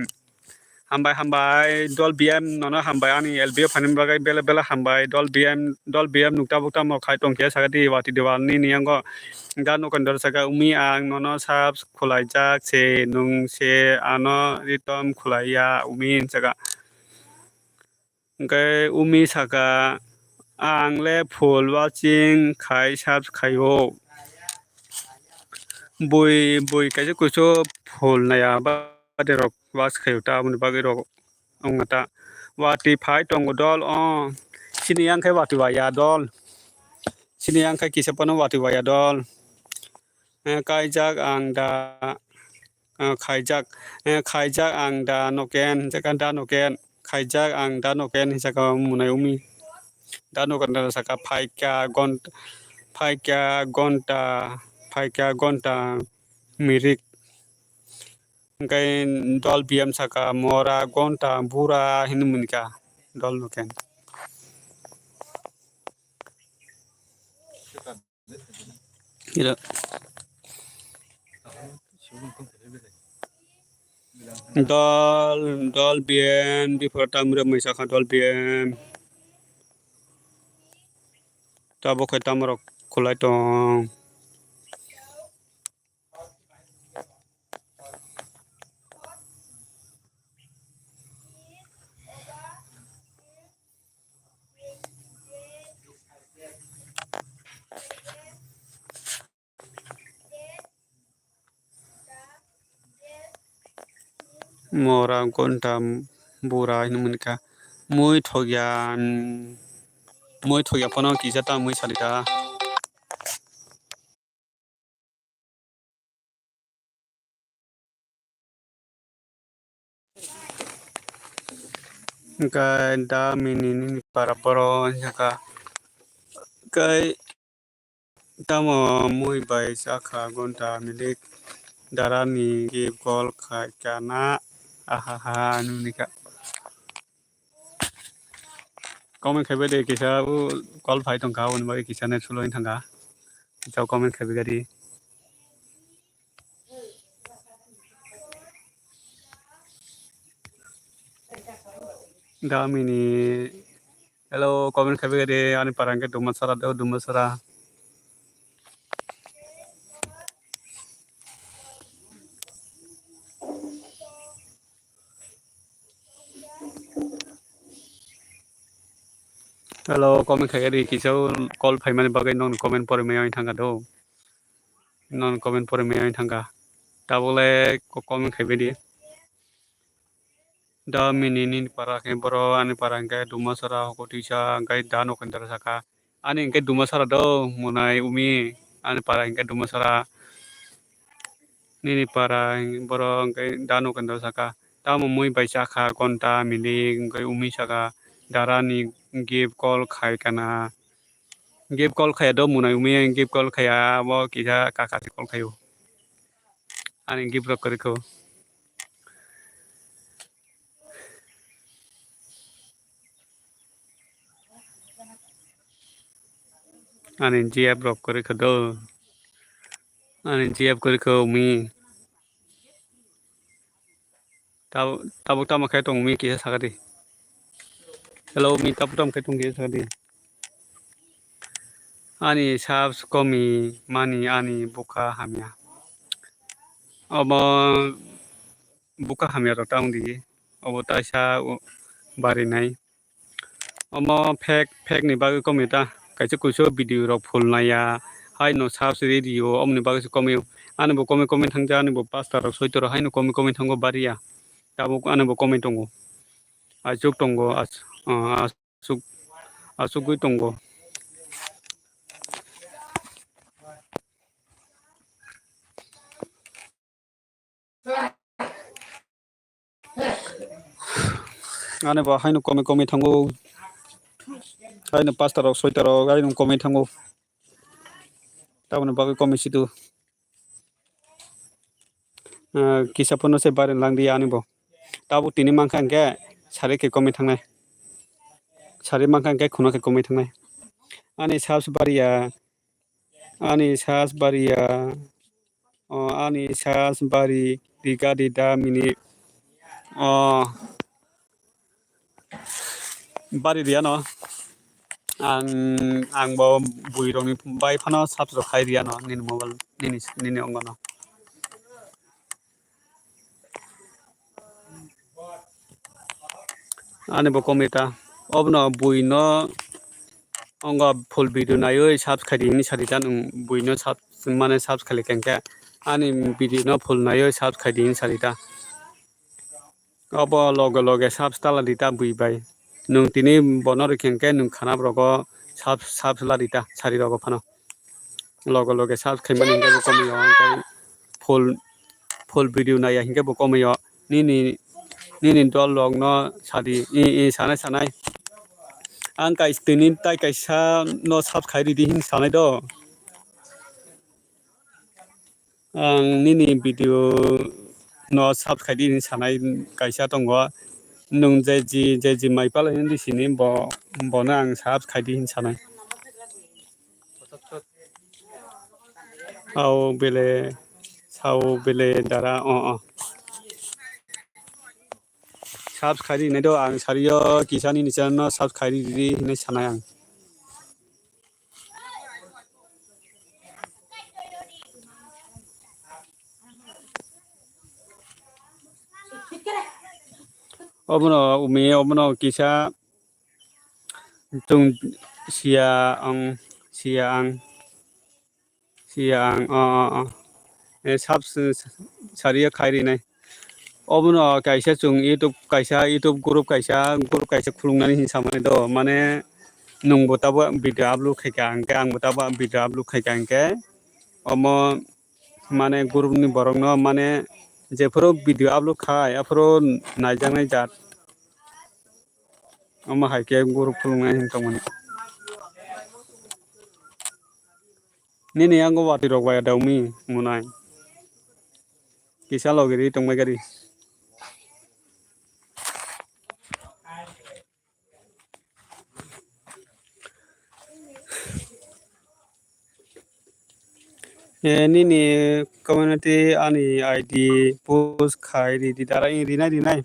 hambai dol bm nono hambai ani lbf phanim bagai bela hambai dol bm nukta bukta mo khai tong ke sagati wati diwal ni niango gano kandor saga umi ang nono subs khulai jak se nung se ano ritom khulaiya umi saga gai umi saga ang le full watching khai subs khayo bui kaise kucho full na ya ba de rok was khayo ta mun bagai rok ongata wati phai tong dol sini yang khai wati wa ya dol sini yang khai kisa pano wati wa ya dol kai jak ang da khai jak ang da noken jakan da noken khai jak ang da noken saka munai umi da noken da saka phai kya gonta mirik gai dol bm saka mora gonta bura hinumunka dol noken ira dol bm before tamre mai saka dol bm tabo khai tamrok khulai tong mora gonta bura hinumunka mui thogya pano kisa ta mui salita gai da mini ni para poro saka gai tamo mui bai saka gonta milik darani ke gol khai kana ahaha nunika comment khai bede kisa u gol phai tong ka un bai kisa ne suloin thanga chau comment khai gadi da mini hello comment khai gadi ani parangke dumasara hello comment khai gadi kisa call phai mane bagai non comment pore me thanga do non comment pore me thanga tabole comment khai bedi da mini ni para ke boro ani parangke dumasara hokotisa gai dano kandara saka ani ke dumasara do munai umi ani parangke dumasara nini para boro ke dano kandara saka tamo mui bai saka konta mili gai umi saka darani give call khai kana give call khai do munai umi give call khaya bo kisa kaka call khayo ani give rok koriko ani gf rok koriko do ani gf koriko umi tabuk tam khai tong umi kisa sakati hello mi tabuk tam khai tong kisa sakati ani subs komi mani ani buka hamya obo buka hamya rok tang di obo taisa bari nai omo fake ni bagai komi ta kaisa kuso video rok full naya hai no subs radio omni bagai komi ani bo komi thangja ani bo pasta rok soitor hai no komi thango baria tabuk ani bo komi tongo asuk tongo asuk asugui tongo ane ba haino kome thango haino 5 tarok 6 tarok haino kome thango tabone bagui kome situ kisapono se bare langdi ani bo tabo tini mangkha ke sare ke kome thangnai sare mangkha ke khono ke kome thangnai ani sabs baria ani sas baria ani sas bari digadi da mini bari dia no ang bo buironi bai phano sabs khai dia no nin mobile nini ongono ani bo komita obno buino ongo full video nayo subs khadi ni sarita nung buino subs mane subs khali kenke ani video no full nayo subs khadi ni sarita obo loge subs tala dita bui bai nung tini bonor kenke nung khana brogo subs la dita sari rogo phano loge subs khaimani hinge bo komiyo kai full video naya hinge bo komiyo nini dol log no sadi sanai ang kai stinin tai kai sa no subs khai di hin sanai do ang nini video no subs khai di hin sanai kai sa tongo nung jeji mai pala hin di sini bo na ang subs khai di hin sanai au bele dara subs khai di nei do ang sario kisani ni channel subs khai di hin sanai ang obono kisa tung sia ang subs saria khairi nai obono kaisa chung youtube group kaisa khulungnani hin samane do mane nung botabo video upload khaika angke ang botabo video upload khaika angke omo mane group ni borok no mane jeforo video upload khai afro naijangnai jat omo haike group khulungnai hin tongmani nini ango wati rok baya daumi munai kisa logiri tongmai gari nini community ani id post khai di dara rinai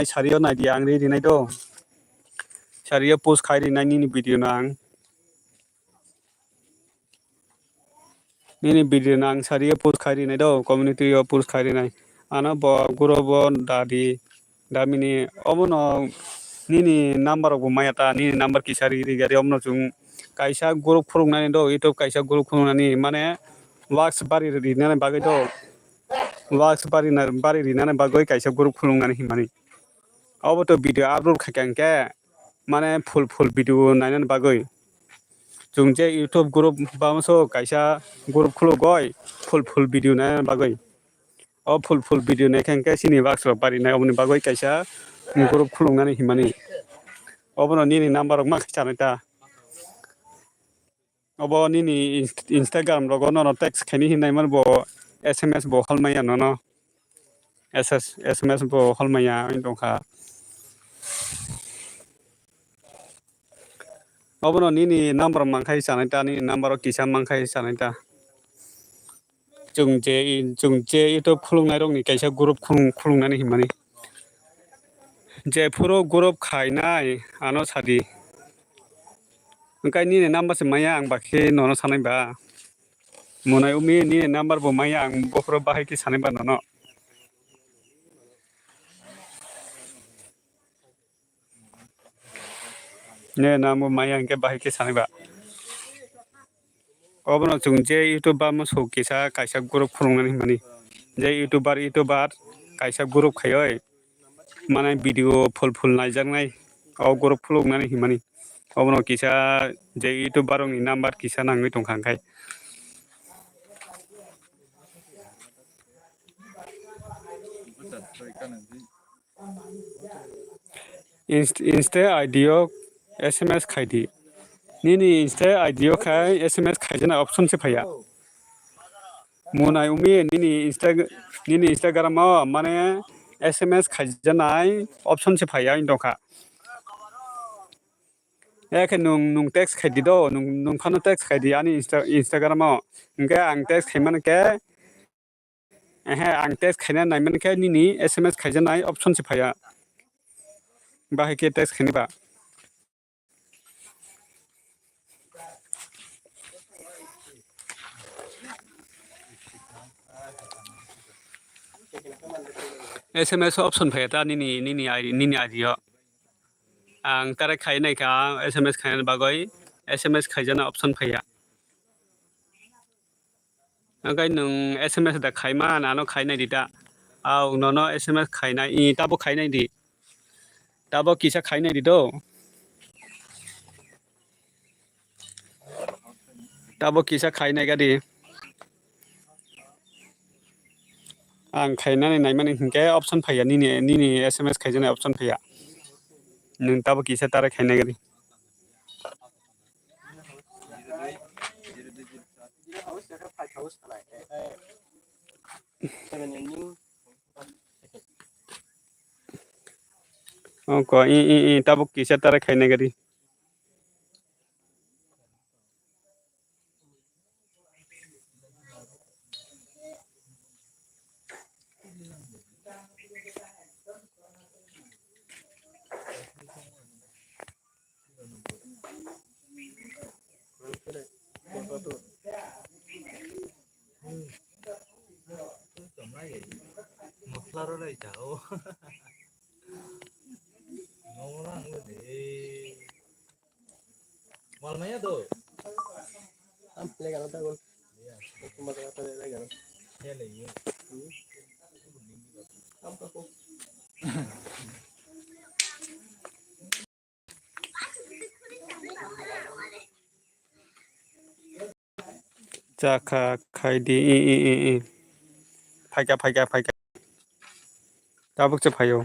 sario nai di ang rinai do sario post khai rinai nini video nang nini video nang sario post khai rinai do community post khai rinai ana bo gorobo damini obono nini number of mayata nini number kisari gari omno chung kaisa group khulungnani do youtube kaisa group khulungnani mane wax bari rinani bagai do wax bari rinani bagai kaisa group khulungnani himani obo to video upload khaikangke mane full video nainani bagai jungje youtube group bamso kaisa group khulugoi full video nainani bagai o full video naikangke sini wax bari nai obni bagai kaisa group khulungnani himani obono nini number ma khaichanai obo nini instagram logo no text khani hinai man bo sms bo halmaya no sms bo halmaya indongkha obono nini number mangkhai sanai ta nini number kisa mangkhai sanai ta jungje youtube khulungnai rokni kaisa group khulungnani himani je puro group khainai ano sadi angkai nini number se maya ang bakhe nono sanai ba monai umi nini number bo maya ang bofro bahai ki sanai ba nono ne namo maya angke bahai ki sanai ba obono jungje youtube ba mo sokisa kaisa group khulungnani himani je youtuber kaisa group khayoi mane video full naijaknai गरब खुलुमनानै हिमानि अबनो किसा जे इटु बारंनि number किसा नाङै दंखांखाय इंस्टे audio SMS खायदी नीनी इंस्टे audio खाय SMS खायजना option से फैया मुनाय उमी नीनी Instagram माने SMS खायजनाय ऑप्शन से फैया इंदोखा याके नुं टेक्स्ट खायदी दो नुं फानो टेक्स्ट खायदी आनी इंस्टाग्राम इनके आं टेक्स्ट खायमान के आं टेक्स्ट खायना नायमान के नीनी SMS खायजनाय ऑप्शन से फैया बाहे के टेक्स्ट खायनिबा SMS ऑप्शन फैया ता नीनी आइडियो आं तारे खायनाय का SMS खायना बागै SMS खायजना ऑप्शन फैया ओंखाय नों SMS दा खायमा नानो खायनाय दिदा आव ननो SMS खायनाय इ ताबो खायनाय दि ताबो किसा खायनाय दि दो ताबो किसा खायनाय गादि आं खायनानै नायमाने हिंके ऑप्शन फैया नीनी SMS खायजना ऑप्शन फैया नों ताबो किसा तारे खायनाय गादि ओको इ ताबो किसा तारे खायनाय गादि जाखा खायदी फायगा ताबो से फायो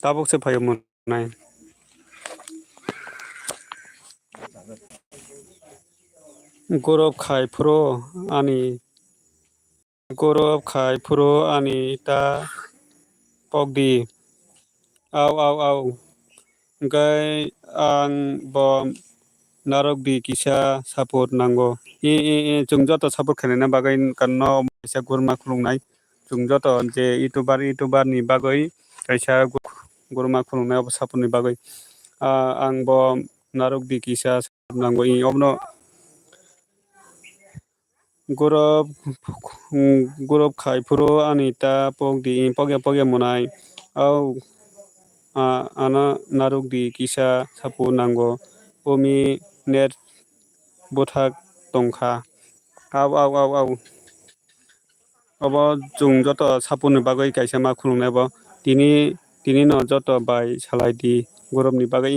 ताबो से फायो मुनाय गौरव खाय प्रो आनी ता पगदी आव ओंखाय आं बम नारक दी किसा सपोर्ट नांगो जों जत सपोर्ट खालायना बागै कान्नो किसा गुरमा खुलुंनाय जों जत जे इउटुबारनि बागै किसा गुरमा खुलुंनाय सपोर्टनि बागै आं बम नारक दी किसा सपोर्ट नांगो अबनो गौरव खाय प्रो आनी ता पगदी पगे मुनाय आव आना नारक दी किसा सपोर्ट नांगो ओमी नेट बोथाक दंखा आव अब जों जत सापोर्टनि बागै कैसा मा खुलुंनाय बा दिनी न जत बाय सालायदी गौरवनि बागै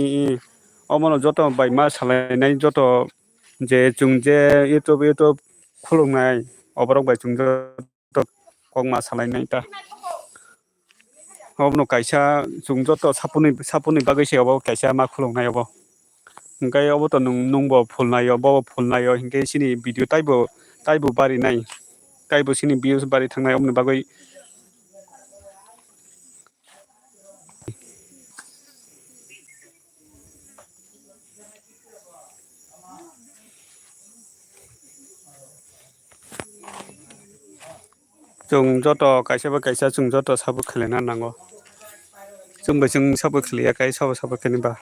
अमनो जत बाय मा सालायनाय जत जे जों जे इउटुब खुलुंनाय अबरक बाय जों जत कगमा सालायनाय ता अबनो कैसा जों जत सापोर्टनि बागै सायाव कैसा मा खुलुंनाय अब ओंखाय अब त नंबो फुलनायो हिंके सिनि भिडिअ टाइबो बारि नाय टाइबो सिनि भिउस बारि थांनाय अमनो बागै जों जत कैसा जों जत सापोर्ट खालायना नांगौ जोंबो जों सापोर्ट खालायाखै सापोर्ट खालायनोबा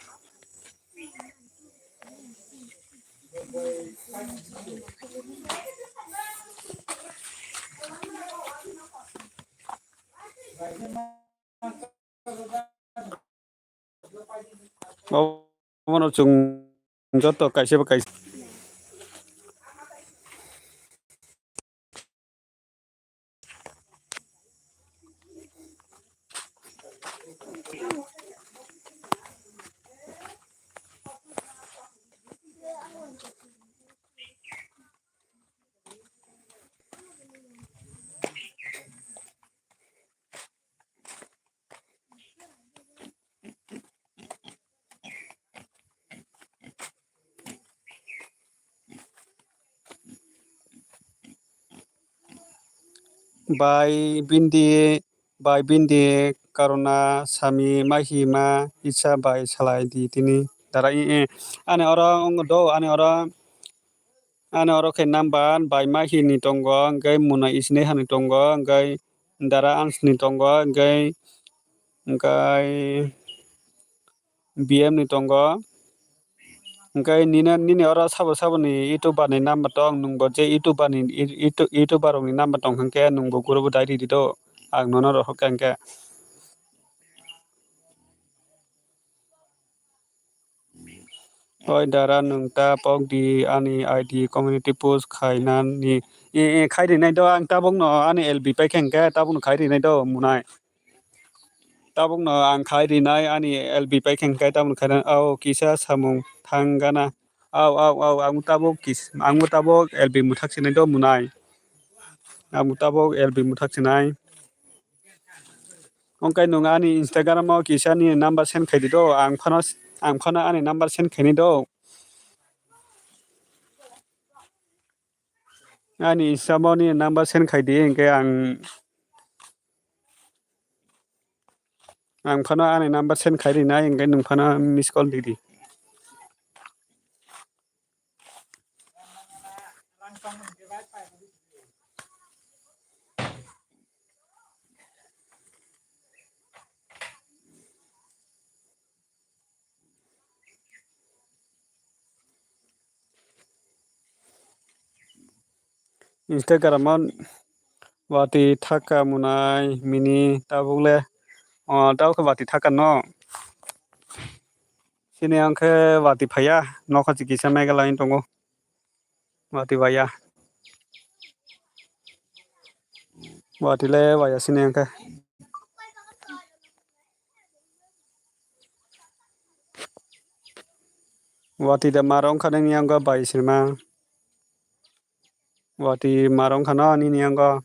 जों जत कैसा by bindi karona sami mahima isa by salai di tini dara ane oro khe number by mahi ni tongo hingkhe muna isine hani tongo hingkhe dara ans ni tongo hingkhe BM ni tongo hingkhe nini oro saboni youtuber ni number tong nungbo je youtuber rok ni number tong hingkhe nungbo group o dai ridi do ang nono rok hokkha hingkhe. Oi dara nung tabok di ani ID community post khainani khairinai do ang tabok no ani LB paikha hingkhe tabok no khairinai do munai. Tabok no ang khairinai ani LB paikha hingkhe tabok no khairinai o kisa samung thangana ang tabok LB muthak sinai do munai. Ang tabok LB muthak sinai. Ongkai nung ani Instagram o kisa ni number send khaidi do ang phano ani number send khaini do. Ani Instagram o ni number send khaidi hingkhe ang phano ani number send khairinai hingkhe nung phano miss call didi. Instagram o wati thaka munai mini tabukle tabukhe wati thaka no sini angkhe wati phaya nokhachi kisa megalaini tongo wati waya watile waya sini angkhe wati de marong kha nini angko bai sima wati marong kha no nini angko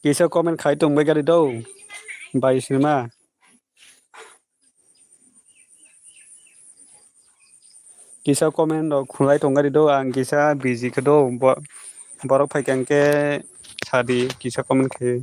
kisa comment khai tongbai gari do bai sima kisa comment rok khulai tonggari do ang kisa busy khe do borok faikha hingkhe sadi kisa comment khai.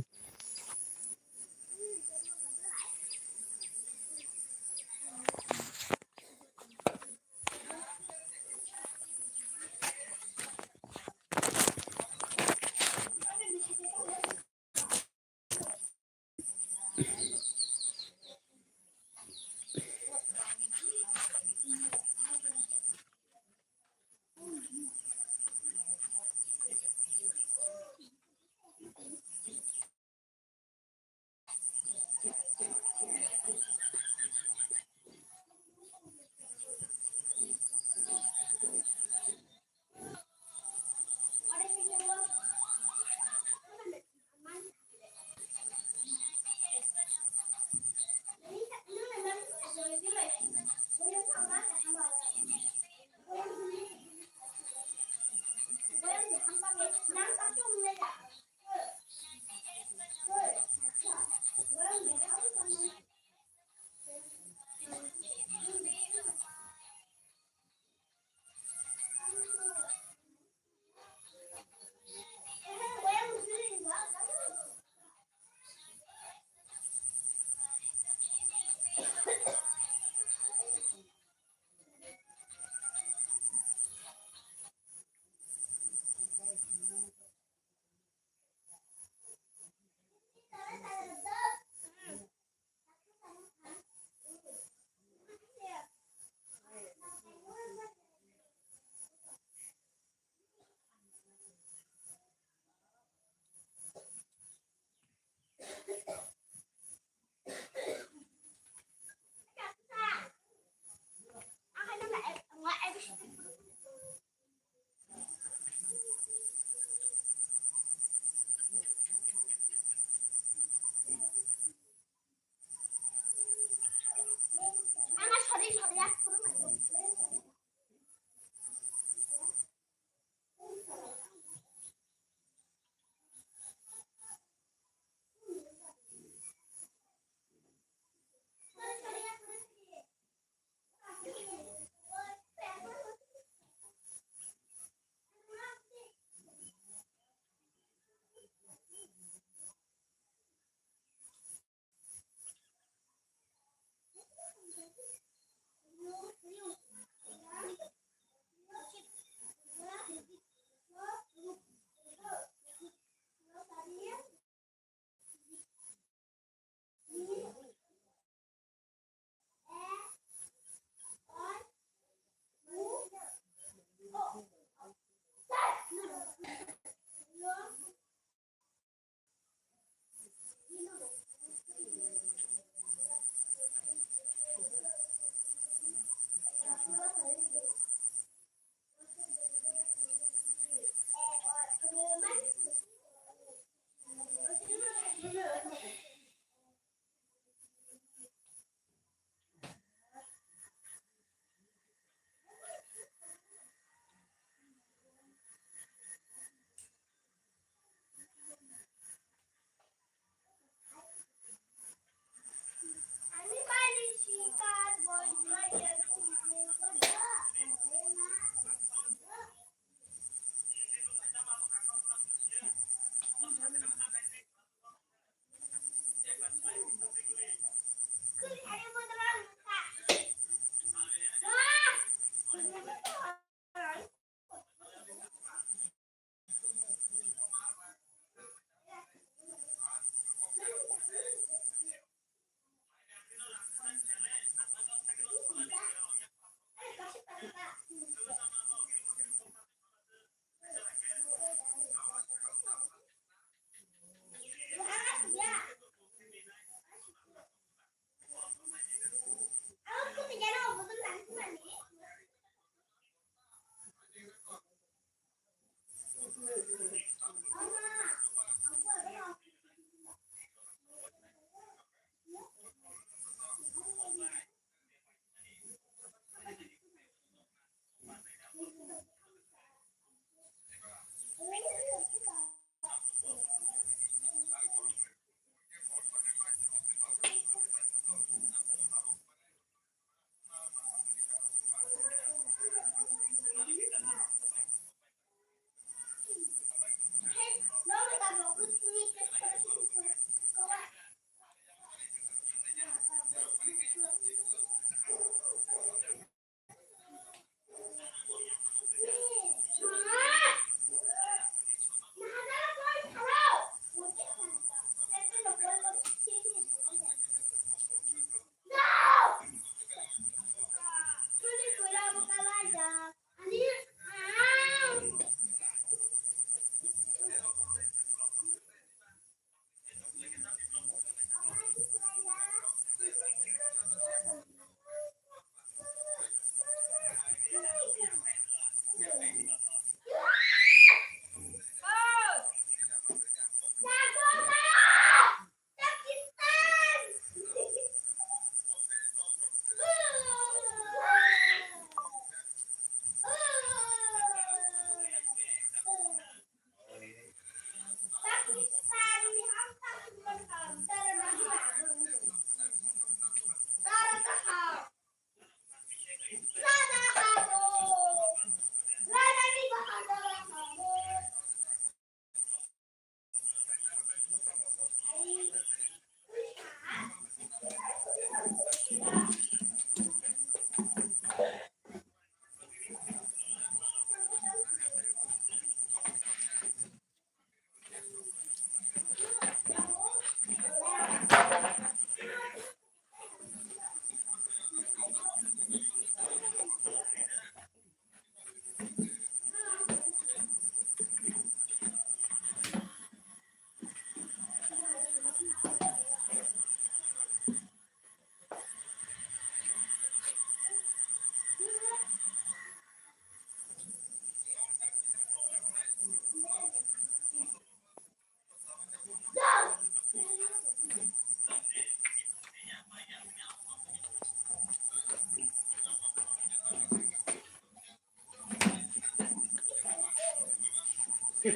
Hello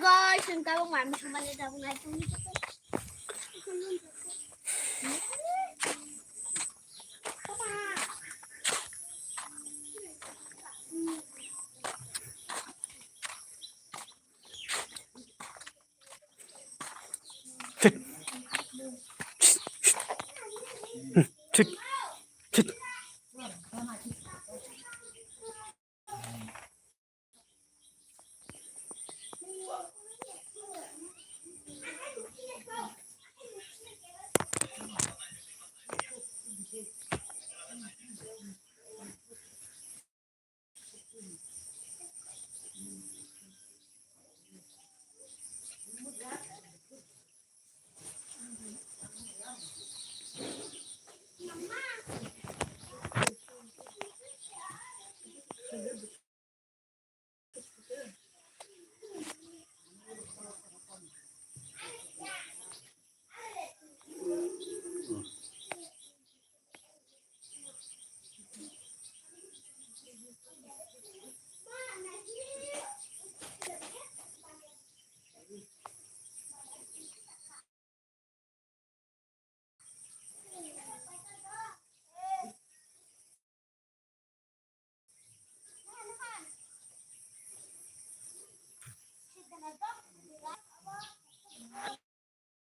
guys, xin chào các bạn, mình là Đồng Ngày trong Thích.